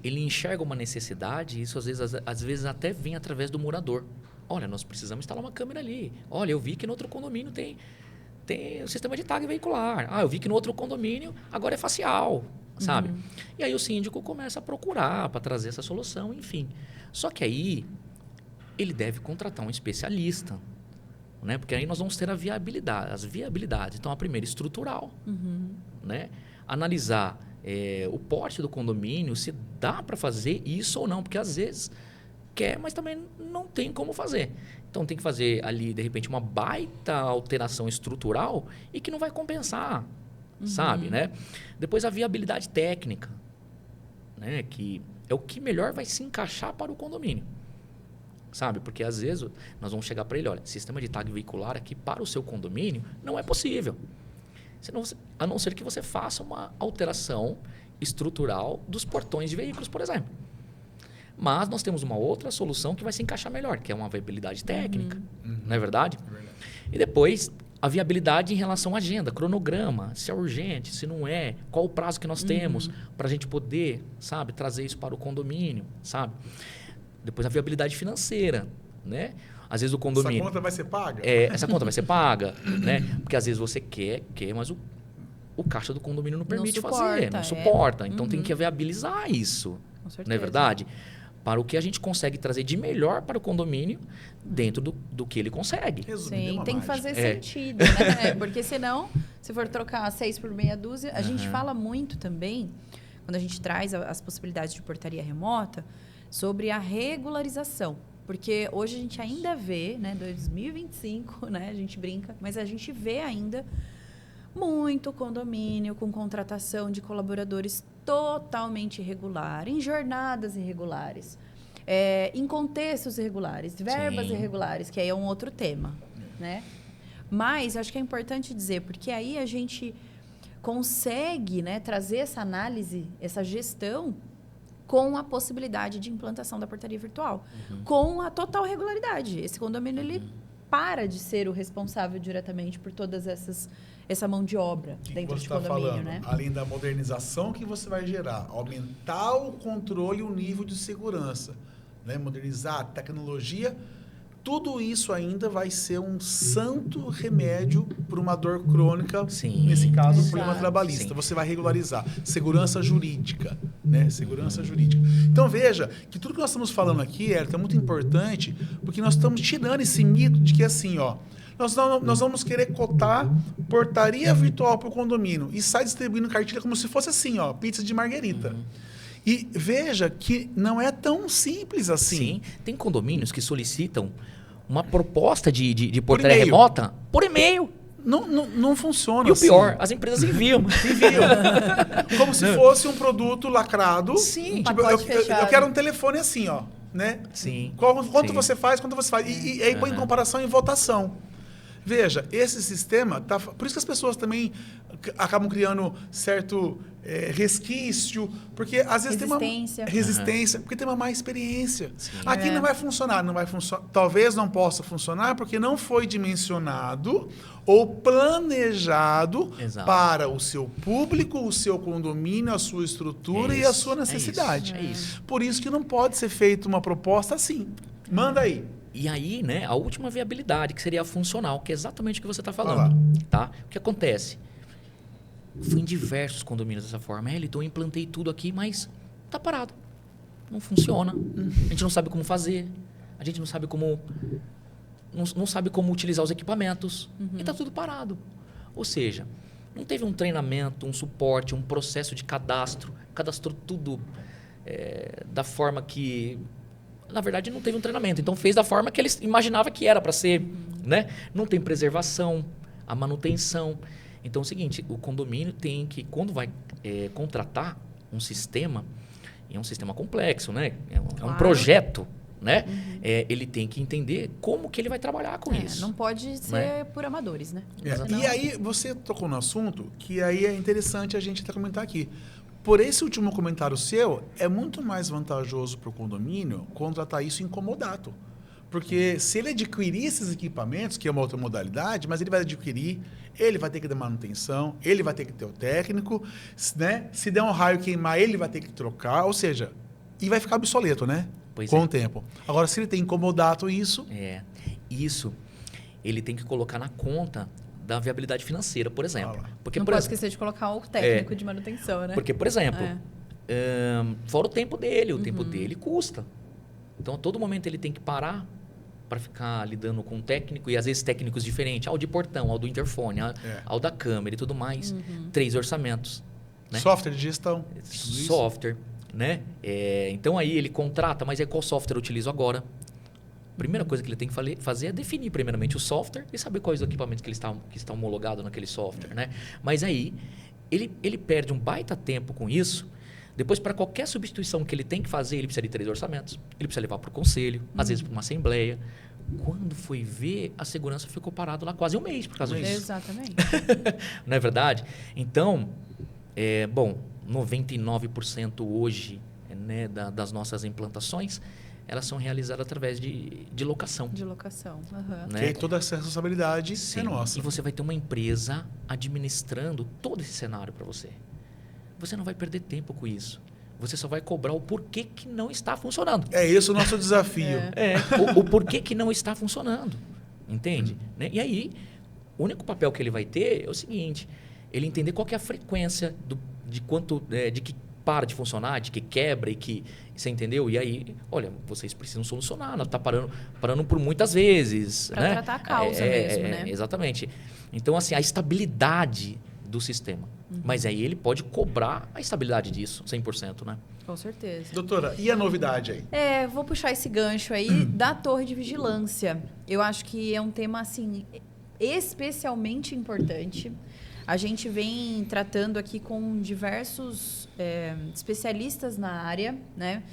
ele enxerga uma necessidade, e isso às vezes até vem através do morador. Olha, nós precisamos instalar uma câmera ali. Olha, eu vi que no outro condomínio tem o sistema de tag veicular. Ah, eu vi que no outro condomínio agora é facial, sabe? E aí o síndico começa a procurar para trazer essa solução, enfim. Só que aí ele deve contratar um especialista, né? Porque aí nós vamos ter as viabilidades. Então, a primeira, estrutural, né? Analisar o porte do condomínio, se dá para fazer isso ou não, porque às vezes quer, mas também não tem como fazer. Então, tem que fazer ali, de repente, uma baita alteração estrutural e que não vai compensar, sabe, né? Depois, a viabilidade técnica, né? Que é o que melhor vai se encaixar para o condomínio, sabe? Porque, às vezes, nós vamos chegar para ele, olha, sistema de tag veicular aqui para o seu condomínio não é possível. A não ser que você faça uma alteração estrutural dos portões de veículos, por exemplo. Mas nós temos uma outra solução que vai se encaixar melhor, que é uma viabilidade técnica, não é verdade? É verdade. E depois, a viabilidade em relação à agenda, cronograma, se é urgente, se não é, qual o prazo que nós temos para a gente poder, sabe, trazer isso para o condomínio, sabe? Depois, a viabilidade financeira, né? Às vezes o condomínio... Essa conta vai ser paga? Essa conta vai ser paga, né? Porque às vezes você quer, mas o caixa do condomínio não permite fazer, não suporta. Então tem que viabilizar isso, Com certeza. não é verdade? Para o que a gente consegue trazer de melhor para o condomínio dentro do que ele consegue. Resumindo, Sim, tem que mágica. fazer sentido, né? Porque senão, se for trocar 6 por meia dúzia, a gente fala muito também, quando a gente traz as possibilidades de portaria remota, sobre a regularização. Porque hoje a gente ainda vê, né, 2025, né, a gente brinca, mas a gente vê ainda muito condomínio com contratação de colaboradores totalmente irregular, em jornadas irregulares, em contextos irregulares, verbas irregulares, que aí é um outro tema, né? Mas acho que é importante dizer, porque aí a gente consegue, né, trazer essa análise, essa gestão com a possibilidade de implantação da portaria virtual, com a total regularidade. Esse condomínio ele para de ser o responsável diretamente por todas essa mão de obra dentro de condomínio, falando, né? Além da modernização que você vai gerar, aumentar o controle e o nível de segurança, né? Modernizar a tecnologia, tudo isso ainda vai ser um santo remédio para uma dor crônica, Sim. nesse caso, um Exato. problema trabalhista. Sim. Você vai regularizar. Segurança jurídica, né? Segurança jurídica. Então, veja que tudo que nós estamos falando aqui, Érica, é muito importante, porque nós estamos tirando esse mito de que, assim, ó, nós vamos querer cotar portaria virtual para o condomínio e sai distribuindo cartilha como se fosse assim, ó, pizza de marguerita. E veja que não é tão simples assim. Sim, tem condomínios que solicitam uma proposta de portaria e-mail. remota por e-mail. Não funciona E o assim. pior, as empresas enviam. Como se fosse um produto lacrado. Sim. Tipo, Pacote fechado. eu quero um telefone assim, ó, né? Sim. Quanto Sim. você faz, quanto você faz. E aí põe em comparação em votação. Veja, esse sistema, por isso que as pessoas também acabam criando certo resquício, porque às vezes Resistência. tem uma resistência, porque tem uma má experiência. Sim. Aqui não vai funcionar, talvez não possa funcionar porque não foi dimensionado ou planejado Exato. para o seu público, o seu condomínio, a sua estrutura e a sua necessidade. É isso. Por isso que não pode ser feita uma proposta assim. Manda aí. E aí, né, a última viabilidade, que seria a funcional, que é exatamente o que você está Olha falando. Tá? O que acontece? Fui em diversos condomínios dessa forma. Então eu implantei tudo aqui, mas tá parado. Não funciona. A gente não sabe como fazer. A gente não sabe como... Não sabe como utilizar os equipamentos. E tá tudo parado. Ou seja, não teve um treinamento, um suporte, um processo de cadastro. Cadastrou tudo da forma que... Na verdade, não teve um treinamento. Então, fez da forma que eles imaginavam que era para ser. Né? Não tem preservação, a manutenção. Então, é o seguinte, o condomínio tem que, quando vai contratar um sistema, e é um sistema complexo, né? É um Claro. projeto, né? Ele tem que entender como que ele vai trabalhar com isso. Não pode ser por amadores, né? Senão- E aí, você tocou no assunto que aí é interessante a gente até comentar aqui. Por esse último comentário seu, é muito mais vantajoso para o condomínio contratar isso em comodato. Porque se ele adquirir esses equipamentos, que é uma outra modalidade, mas ele vai adquirir, ele vai ter que dar manutenção, ele vai ter que ter o técnico, né? Se der um raio queimar, ele vai ter que trocar, ou seja, e vai ficar obsoleto, né? Pois Com é. o tempo. Agora, se ele tem comodato isso, Isso ele tem que colocar na conta da viabilidade financeira, por exemplo. Fala. Porque, Não por pode exemplo, esquecer de colocar o técnico de manutenção, né? Porque, por exemplo, É. fora o tempo dele, o tempo dele custa. Então, a todo momento ele tem que parar para ficar lidando com o técnico, e às vezes técnicos diferentes, ao de portão, ao do interfone, ao da câmera e tudo mais. 3 orçamentos. Né? software de gestão. tudo isso. Software, né? Então, aí ele contrata, mas aí qual software eu utilizo agora? Primeira coisa que ele tem que fazer é definir primeiramente o software e saber quais os equipamentos que está homologado naquele software, né? Mas aí, ele perde um baita tempo com isso. Depois, para qualquer substituição que ele tem que fazer, ele precisa de 3 orçamentos. Ele precisa levar para o conselho, às vezes para uma assembleia. Quando foi ver, a segurança ficou parada lá quase um mês por causa disso. Exatamente. Não é verdade? Então, 99% hoje, né, das nossas implantações, elas são realizadas através de locação. De locação. Aham. Né? Que aí toda essa responsabilidade Sim. é nossa. E você vai ter uma empresa administrando todo esse cenário para você. Você não vai perder tempo com isso. Você só vai cobrar o porquê que não está funcionando. É esse o nosso desafio. O porquê que não está funcionando. Entende? Né? E aí, o único papel que ele vai ter é o seguinte: ele entender qual que é a frequência de quanto, de que para de funcionar, de que quebra e que... Você entendeu? E aí, olha, vocês precisam solucionar. Não está parando por muitas vezes. Para né? tratar a causa mesmo, né? Exatamente. Então, assim, a estabilidade do sistema. Mas aí ele pode cobrar a estabilidade disso, 100%, né? Com certeza. Doutora, e a novidade aí? Vou puxar esse gancho aí da torre de vigilância. Eu acho que é um tema, assim, especialmente importante. A gente vem tratando aqui com diversos especialistas na área, né?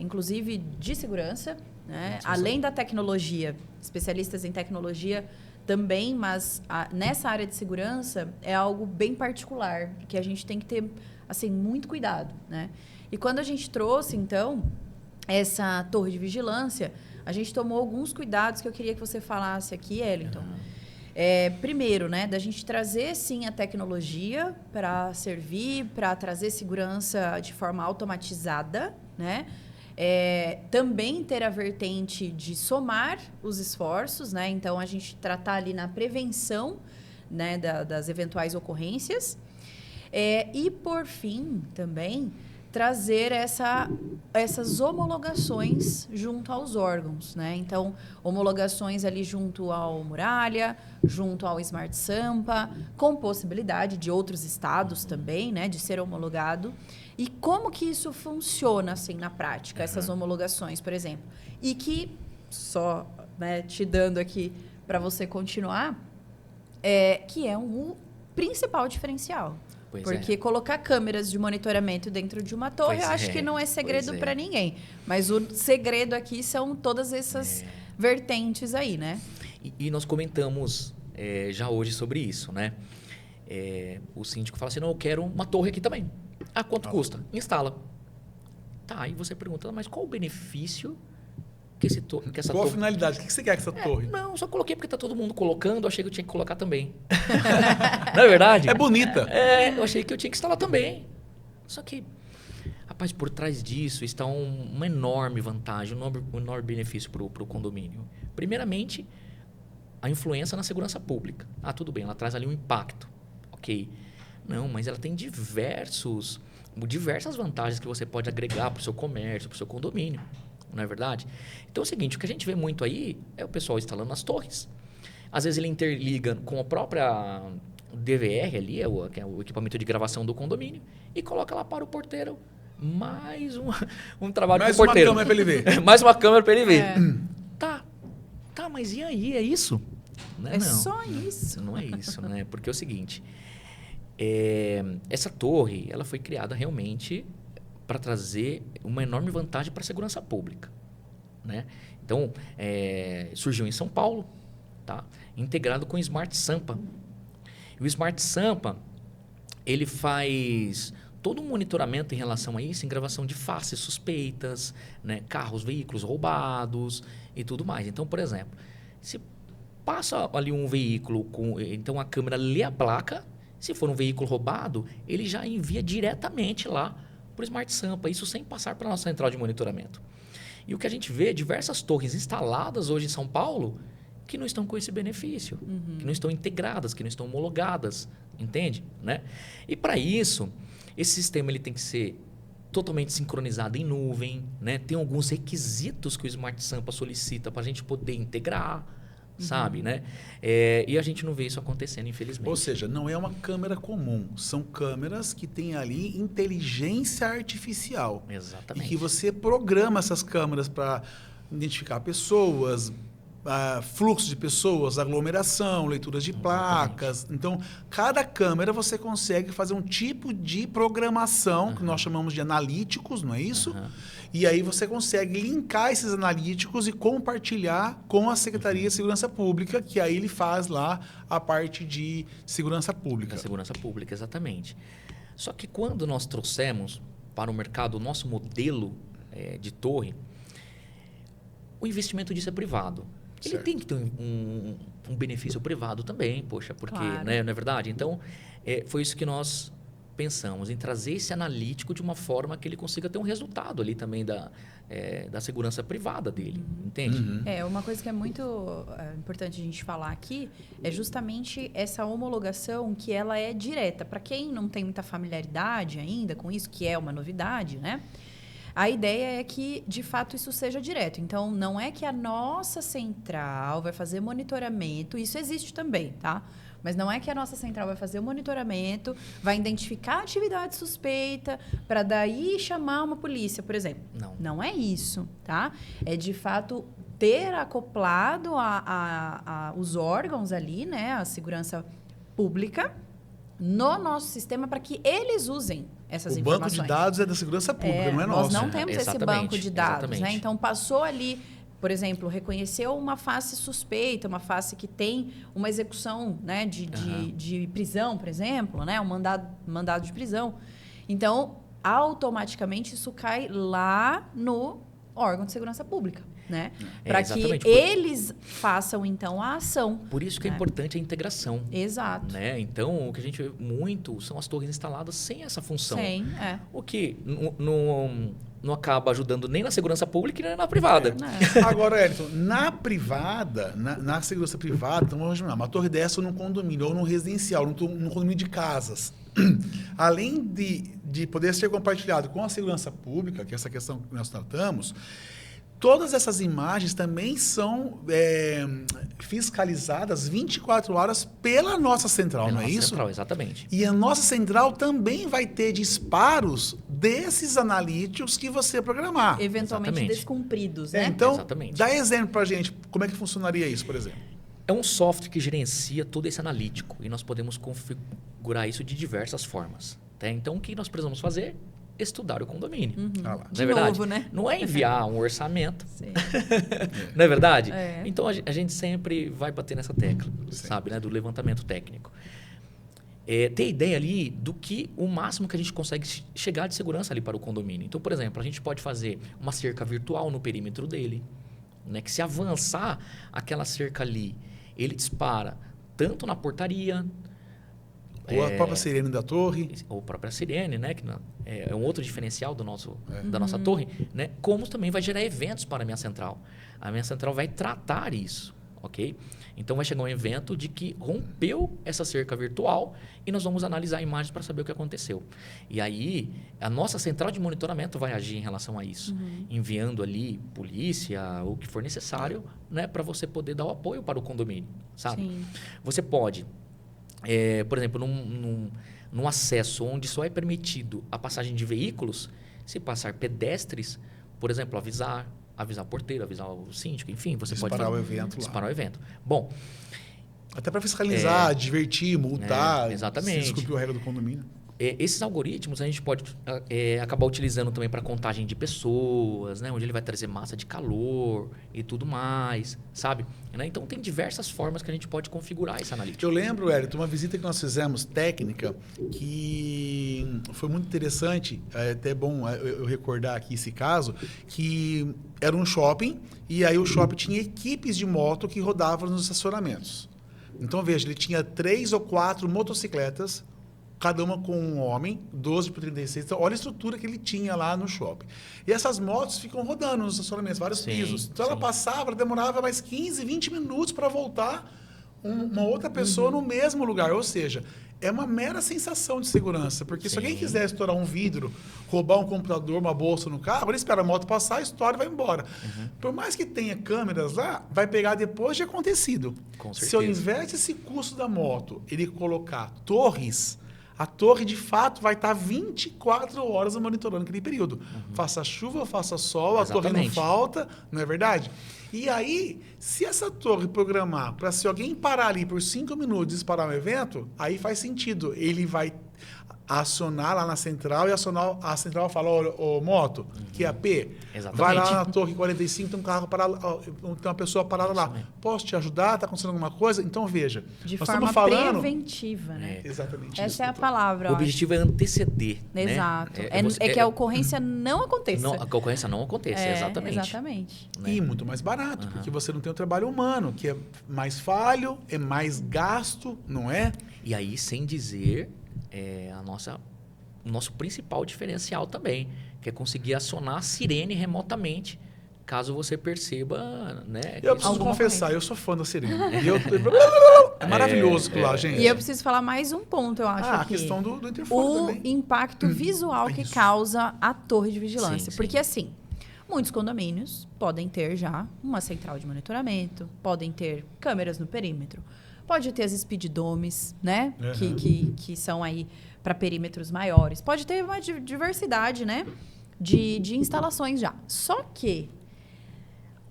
Inclusive de segurança, né? Além da tecnologia, especialistas em tecnologia também, mas nessa área de segurança é algo bem particular, que a gente tem que ter assim muito cuidado, né? E quando a gente trouxe então essa torre de vigilância, a gente tomou alguns cuidados que eu queria que você falasse aqui, Wellington. Primeiro, né, da gente trazer sim a tecnologia para servir, para trazer segurança de forma automatizada, né? Também ter a vertente de somar os esforços, né? Então, a gente tratar ali na prevenção, né, das eventuais ocorrências. E, por fim, também trazer essas homologações junto aos órgãos, né? Então, homologações ali junto ao Muralha, junto ao Smart Sampa, com possibilidade de outros estados também, né, de ser homologado. E como que isso funciona, assim, na prática, essas homologações, por exemplo? E que, só, né, te dando aqui para você continuar, que é o principal diferencial. Pois Porque colocar câmeras de monitoramento dentro de uma torre, Pois eu acho que não é segredo para ninguém. Mas o segredo aqui são todas essas vertentes aí, né? E nós comentamos já hoje sobre isso, né? O síndico fala assim, não, eu quero uma torre aqui também. Ah, quanto custa? Instala. Tá, aí você pergunta, mas qual o benefício que essa Qual a torre... finalidade? O que você quer com essa torre? Não, só coloquei porque tá todo mundo colocando, eu achei que eu tinha que colocar também. Não é verdade? É bonita. Eu achei que eu tinha que instalar também. Só que, rapaz, por trás disso está uma enorme vantagem, um enorme benefício para o condomínio. Primeiramente, a influência na segurança pública. Ah, tudo bem, ela traz ali um impacto. Ok. Não, mas ela tem diversas vantagens que você pode agregar para o seu comércio, para o seu condomínio. Não é verdade? Então é o seguinte, o que a gente vê muito aí é o pessoal instalando nas torres. Às vezes ele interliga com a própria DVR ali, que é o equipamento de gravação do condomínio, e coloca lá para o porteiro mais um trabalho para o porteiro. Mais uma câmera para ele ver. Mais uma câmera para ele ver. Tá, mas e aí? É isso? Não, só isso. Não é isso, né? Porque é o seguinte, essa torre ela foi criada realmente para trazer uma enorme vantagem para a segurança pública, né? Então, surgiu em São Paulo, tá? Integrado com o Smart Sampa. E o Smart Sampa, ele faz todo um monitoramento em relação a isso, em gravação de faces suspeitas, né? Carros, veículos roubados e tudo mais. Então, por exemplo, se passa ali um veículo, então a câmera lê a placa, se for um veículo roubado, ele já envia diretamente lá para o Smart Sampa, isso sem passar para a nossa central de monitoramento. E o que a gente vê, diversas torres instaladas hoje em São Paulo que não estão com esse benefício, que não estão integradas, que não estão homologadas, entende? Né? E para isso, esse sistema ele tem que ser totalmente sincronizado em nuvem, né? Tem alguns requisitos que o Smart Sampa solicita para a gente poder integrar, sabe, né? E a gente não vê isso acontecendo, infelizmente. Ou seja, não é uma câmera comum. São câmeras que têm ali inteligência artificial. Exatamente. E que você programa essas câmeras para identificar pessoas, fluxo de pessoas, aglomeração, leituras de placas. Então, cada câmera você consegue fazer um tipo de programação que nós chamamos de analíticos, não é isso? E aí você consegue linkar esses analíticos e compartilhar com a Secretaria de Segurança Pública, que aí ele faz lá a parte de segurança pública. Da segurança pública, exatamente. Só que quando nós trouxemos para o mercado o nosso modelo de torre, o investimento disso é privado. Ele tem que ter um benefício privado também, poxa, porque, Claro. né, não é verdade? Então, foi isso que nós pensamos, em trazer esse analítico de uma forma que ele consiga ter um resultado ali também da segurança privada dele, entende? Uma coisa que é muito importante a gente falar aqui é justamente essa homologação que ela é direta. Para quem não tem muita familiaridade ainda com isso, que é uma novidade, né? A ideia é que, de fato, isso seja direto. Então, não é que a nossa central vai fazer monitoramento, isso existe também, tá? Mas não é que a nossa central vai fazer o monitoramento, vai identificar a atividade suspeita, para daí chamar uma polícia, por exemplo. Não é isso, tá? É, de fato, ter acoplado os órgãos ali, né? A segurança pública, no nosso sistema, para que eles usem essas informações. O banco de dados é da segurança pública, não é nosso. Nós não temos esse banco de dados, exatamente. né? Então, passou ali, por exemplo, reconheceu uma face suspeita, uma face que tem uma execução, né, de prisão, por exemplo, né? Um mandado de prisão. Então, automaticamente, isso cai lá no órgão de segurança pública, né? Para que eles façam, então, a ação. Por isso que é importante a integração. Exato. Né? Então, o que a gente vê muito são as torres instaladas sem essa função. Sim, O que, não acaba ajudando nem na segurança pública e nem na privada. Agora, Elton, na privada, na segurança privada, então vamos imaginar, uma torre dessa num condomínio ou num residencial, num condomínio de casas. Além de poder ser compartilhado com a segurança pública, que é essa questão que nós tratamos, todas essas imagens também são fiscalizadas 24 horas pela nossa central, não é isso? Central, exatamente. E a nossa central também vai ter disparos desses analíticos que você programar. Eventualmente Exatamente. descumpridos, né? Então, Exatamente. dá exemplo pra gente, como é que funcionaria isso, por exemplo? É um software que gerencia todo esse analítico e nós podemos configurar isso de diversas formas. Tá? Então, o que nós precisamos fazer? Estudar o condomínio. Ah lá. Não é verdade? Novo, né? Não é enviar um orçamento, Sim. não é verdade? É. Então, a gente sempre vai bater nessa tecla, Sim. sabe? Né? Do levantamento técnico. Ter ideia ali do que o máximo que a gente consegue chegar de segurança ali para o condomínio. Então, por exemplo, a gente pode fazer uma cerca virtual no perímetro dele, né? Que se avançar aquela cerca ali, ele dispara tanto na portaria, Ou a própria sirene da torre. ou a própria sirene, né? Que é um outro diferencial da nossa torre, né? Como também vai gerar eventos para a minha central. A minha central vai tratar isso, ok? Então vai chegar um evento de que rompeu essa cerca virtual e nós vamos analisar imagens para saber o que aconteceu. E aí a nossa central de monitoramento vai agir em relação a isso, enviando ali polícia, o que for necessário, né? Para você poder dar o apoio para o condomínio, sabe? Sim. Você pode, por exemplo, num acesso onde só é permitido a passagem de veículos, se passar pedestres, por exemplo, avisar o porteiro, avisar o síndico, enfim, você pode Disparar o evento lá. disparar o evento. Bom, Até para fiscalizar, divertir, multar. exatamente. Se desculpe a regra do condomínio. esses algoritmos a gente pode acabar utilizando também para contagem de pessoas, né? Onde ele vai trazer massa de calor e tudo mais, sabe? Né? Então, tem diversas formas que a gente pode configurar esse analítico. Eu lembro, Hélio, uma visita que nós fizemos técnica que foi muito interessante, é até bom eu recordar aqui esse caso, que era um shopping e aí o shopping tinha equipes de moto que rodavam nos estacionamentos. Então, veja, ele tinha 3 ou 4 motocicletas, cada uma com um homem, 12 por 36. Então, olha a estrutura que ele tinha lá no shopping. E essas motos ficam rodando nos estacionamentos, vários pisos. Então, ela passava, ela demorava mais 15, 20 minutos para voltar uma outra pessoa no mesmo lugar. Ou seja, é uma mera sensação de segurança. Porque se alguém quiser estourar um vidro, roubar um computador, uma bolsa no carro, ele espera a moto passar, estoura e vai embora. Por mais que tenha câmeras lá, vai pegar depois de acontecido. Com certeza. Se ao invés desse custo da moto, ele colocar torres, a torre, de fato, vai estar 24 horas monitorando aquele período. Faça chuva, faça sol, a torre não Exatamente. falta, não é verdade? E aí, se essa torre programar para se alguém parar ali por 5 minutos e disparar um evento, aí faz sentido. Ele vai acionar lá na central e a central fala, ô moto, que é a P, Exatamente. vai lá na torre 45, tem um carro parado, tem uma pessoa parada lá. mesmo. Posso te ajudar? Está acontecendo alguma coisa? Então, veja, De nós forma estamos falando... preventiva, né? Exatamente isso, Essa é a doutor. palavra. O eu acho. objetivo é anteceder. Exato. Né? É que a ocorrência não aconteça. a ocorrência não aconteça, exatamente. Exatamente. Né? E muito mais barato, porque você não tem o trabalho humano, que é mais falho, é mais gasto, não é? E aí, sem dizer, o nosso principal diferencial também, que é conseguir acionar a sirene remotamente, caso você perceba, né? Eu preciso Alguma confessar, eu sou fã da sirene. É maravilhoso aquilo lá, gente. E eu preciso falar mais um ponto, eu acho, a aqui. questão do interfone O também. impacto visual que Isso. causa a torre de vigilância. Sim, Porque, assim, muitos condomínios podem ter já uma central de monitoramento, podem ter câmeras no perímetro, pode ter as speeddomes, né? Que são aí para perímetros maiores. Pode ter uma diversidade, né? De instalações já. Só que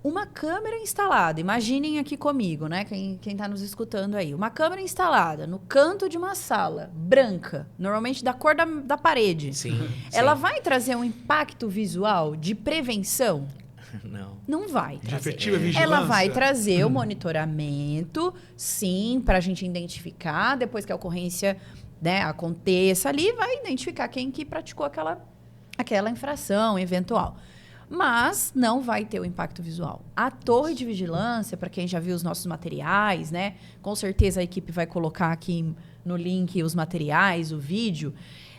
uma câmera instalada, imaginem aqui comigo, né? Quem está nos escutando aí. Uma câmera instalada no canto de uma sala, branca, normalmente da cor da parede. Sim. Ela sim. vai trazer um impacto visual de prevenção? Não. Não vai De trazer. efetiva vigilância. Ela vai trazer o monitoramento, sim, para a gente identificar, depois que a ocorrência, né, aconteça ali, vai identificar quem que praticou aquela infração eventual. Mas não vai ter o impacto visual. A torre de vigilância, para quem já viu os nossos materiais, né? Com certeza a equipe vai colocar aqui no link os materiais, o vídeo.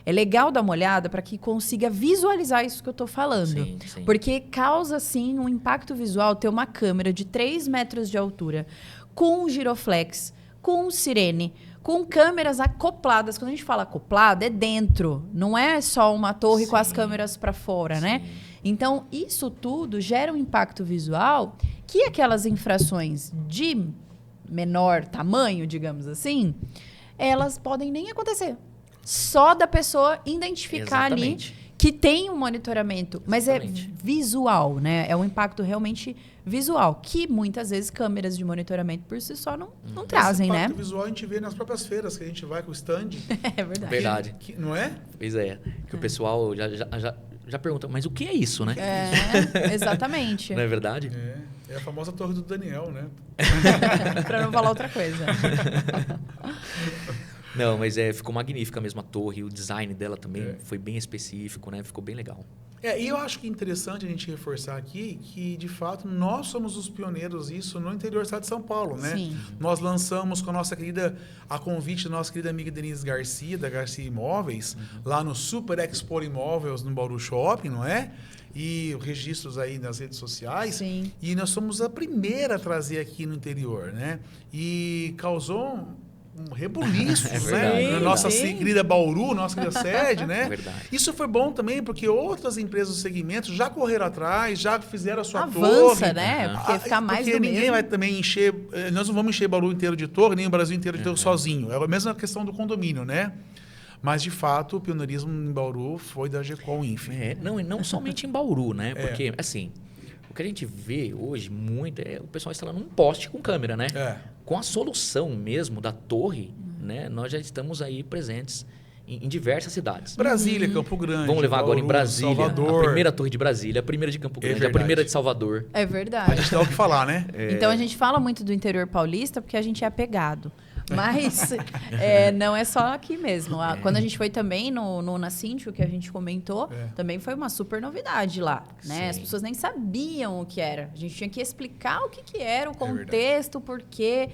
É legal dar uma olhada para que consiga visualizar isso que eu estou falando. Sim, sim. Porque causa, sim, um impacto visual ter uma câmera de 3 metros de altura, com giroflex, com sirene, com câmeras acopladas. Quando a gente fala acoplado, é dentro. Não é só uma torre com as câmeras para fora, né? Então, isso tudo gera um impacto visual que aquelas infrações de menor tamanho, digamos assim, elas podem nem acontecer. Só da pessoa identificar Exatamente. ali que tem um monitoramento. Mas Exatamente. é visual, né? É um impacto realmente visual, que muitas vezes câmeras de monitoramento por si só não trazem, Esse né? impacto visual a gente vê nas próprias feiras, que a gente vai com o stand. É verdade. Verdade. Não é? Pois é. Que o pessoal já pergunta, mas o que é isso, né? É, exatamente. Não é verdade? É a famosa torre do Daniel, né? Pra não falar outra coisa. Não, mas ficou magnífica mesmo a torre, o design dela também foi bem específico, né? Ficou bem legal. E eu acho que é interessante a gente reforçar aqui que, de fato, nós somos os pioneiros isso no interior do estado de São Paulo, né? Sim. Nós lançamos com a convite da nossa querida amiga Denise Garcia, da Garcia Imóveis, lá no Super Expo Imóveis, no Bauru Shopping, não é? E registros aí nas redes sociais. Sim. E nós somos a primeira a trazer aqui no interior, né? E causou um rebuliço, É verdade. né? Na nossa Sim. querida Bauru, nossa querida sede, né? É verdade. Isso foi bom também, porque outras empresas do segmento já correram atrás, já fizeram a sua Avança, torre. né? Porque ficar mais Porque do ninguém mesmo. vai também encher... Nós não vamos encher Bauru inteiro de torre, nem o Brasil inteiro de torre sozinho. É a mesma questão do condomínio, né? Mas, de fato, o pioneirismo em Bauru foi da GECOM, enfim. Não, e não somente em Bauru, né? Porque, assim, o que a gente vê hoje muito é o pessoal instalando um poste com câmera, né? Com a solução mesmo da torre, né? Nós já estamos aí presentes em diversas cidades. Brasília, Campo Grande, Vamos levar agora em Bauru, Brasília, Salvador. a primeira torre de Brasília, a primeira de Campo Grande, a verdade. primeira de Salvador. É A verdade. gente dá o que falar, né? Então a gente fala muito do interior paulista porque a gente é apegado. Mas não é só aqui mesmo. Quando a gente foi também no Nascintio, que a gente comentou, também foi uma super novidade lá. Né? As Sim. pessoas nem sabiam o que era. A gente tinha que explicar o que era, o verdade. contexto, o porquê.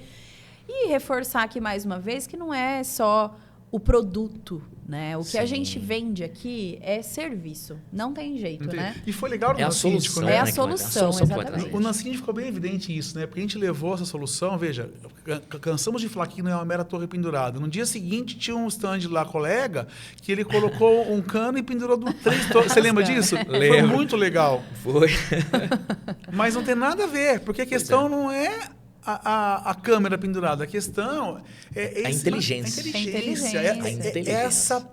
E reforçar aqui mais uma vez que não é só o produto, né? O que a Sim. gente vende aqui é serviço. Não tem jeito, né? E foi legal no É a Nancíndico, solução, né? É a né? solução, que vai exatamente. trazer. O Nancini ficou bem evidente isso, né? Porque a gente levou essa solução, veja, cansamos de falar que não é uma mera torre pendurada. No dia seguinte tinha um stand lá, colega, que ele colocou um cano e pendurou 3 torres. Você lembra disso? Foi Lembro. muito legal. Foi. Mas não tem nada a ver, porque a questão não é a câmera pendurada. A questão é A inteligência. A inteligência. A inteligência. Essa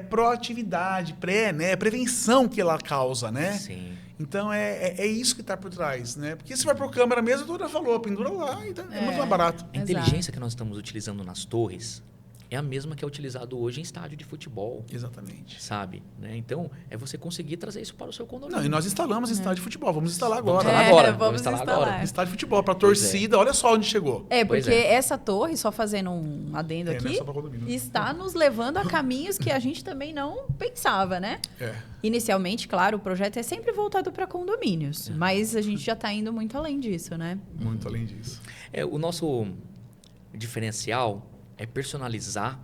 proatividade, né? Prevenção que ela causa, né? Sim. Então, é isso que está por trás, né? Porque se vai por câmera mesmo, a Dora falou, pendura lá, então é muito mais barato. A inteligência que nós estamos utilizando nas torres é a mesma que é utilizado hoje em estádio de futebol, Exatamente. sabe? Né? Então, é você conseguir trazer isso para o seu condomínio. Não, e nós instalamos estádio de futebol, vamos instalar Vamos agora. instalar agora. Vamos instalar instalar. agora. Estádio de futebol, para torcida, olha só onde chegou. Pois Porque é. essa torre, só fazendo um adendo Não é aqui, só pra condomínio. está nos levando a caminhos que a gente também não pensava, né? É. Inicialmente, claro, o projeto é sempre voltado para condomínios, mas a gente já está indo muito além disso, né? Muito além disso. O nosso diferencial é personalizar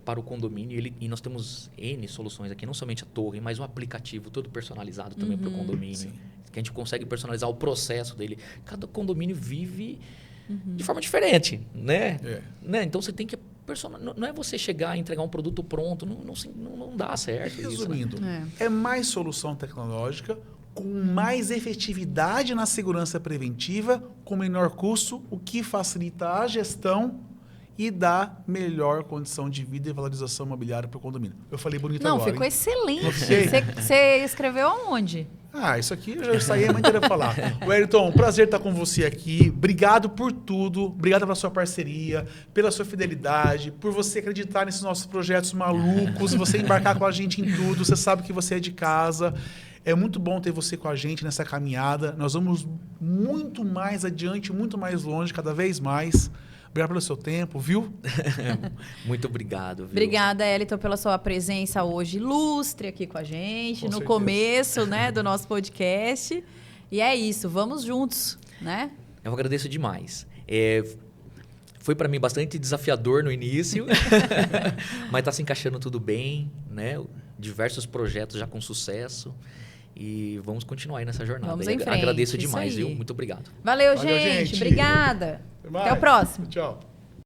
para o condomínio. E nós temos N soluções aqui, não somente a torre, mas um aplicativo todo personalizado também para o condomínio. Sim. Que a gente consegue personalizar o processo dele. Cada condomínio vive de forma diferente, né? Né? Então você tem que personalizar. Não é você chegar e entregar um produto pronto, não dá certo. isso, né? Resumindo, é mais solução tecnológica com mais efetividade na segurança preventiva, com menor custo, o que facilita a gestão e dá melhor condição de vida e valorização imobiliária para o condomínio. Eu falei bonito Não, agora. ficou hein? excelente. Não fiquei? Você escreveu aonde? Isso aqui eu já saí a mãe inteira falar. Wellington, um prazer estar com você aqui. Obrigado por tudo. Obrigado pela sua parceria, pela sua fidelidade, por você acreditar nesses nossos projetos malucos, você embarcar com a gente em tudo. Você sabe que você é de casa. É muito bom ter você com a gente nessa caminhada. Nós vamos muito mais adiante, muito mais longe, cada vez mais. Obrigado pelo seu tempo, viu? Muito obrigado. Viu? Obrigada, Elton, pela sua presença hoje ilustre aqui com a gente, Com no certeza. começo, né, do nosso podcast. E é isso, vamos juntos, né? Eu agradeço demais. Foi para mim bastante desafiador no início, mas está se encaixando tudo bem, né? Diversos projetos já com sucesso e vamos continuar aí nessa jornada. Vamos E em frente, agradeço isso demais, aí. viu? Muito obrigado. Valeu, Valeu, gente. gente. Obrigada. mais. Até o próximo. Tchau.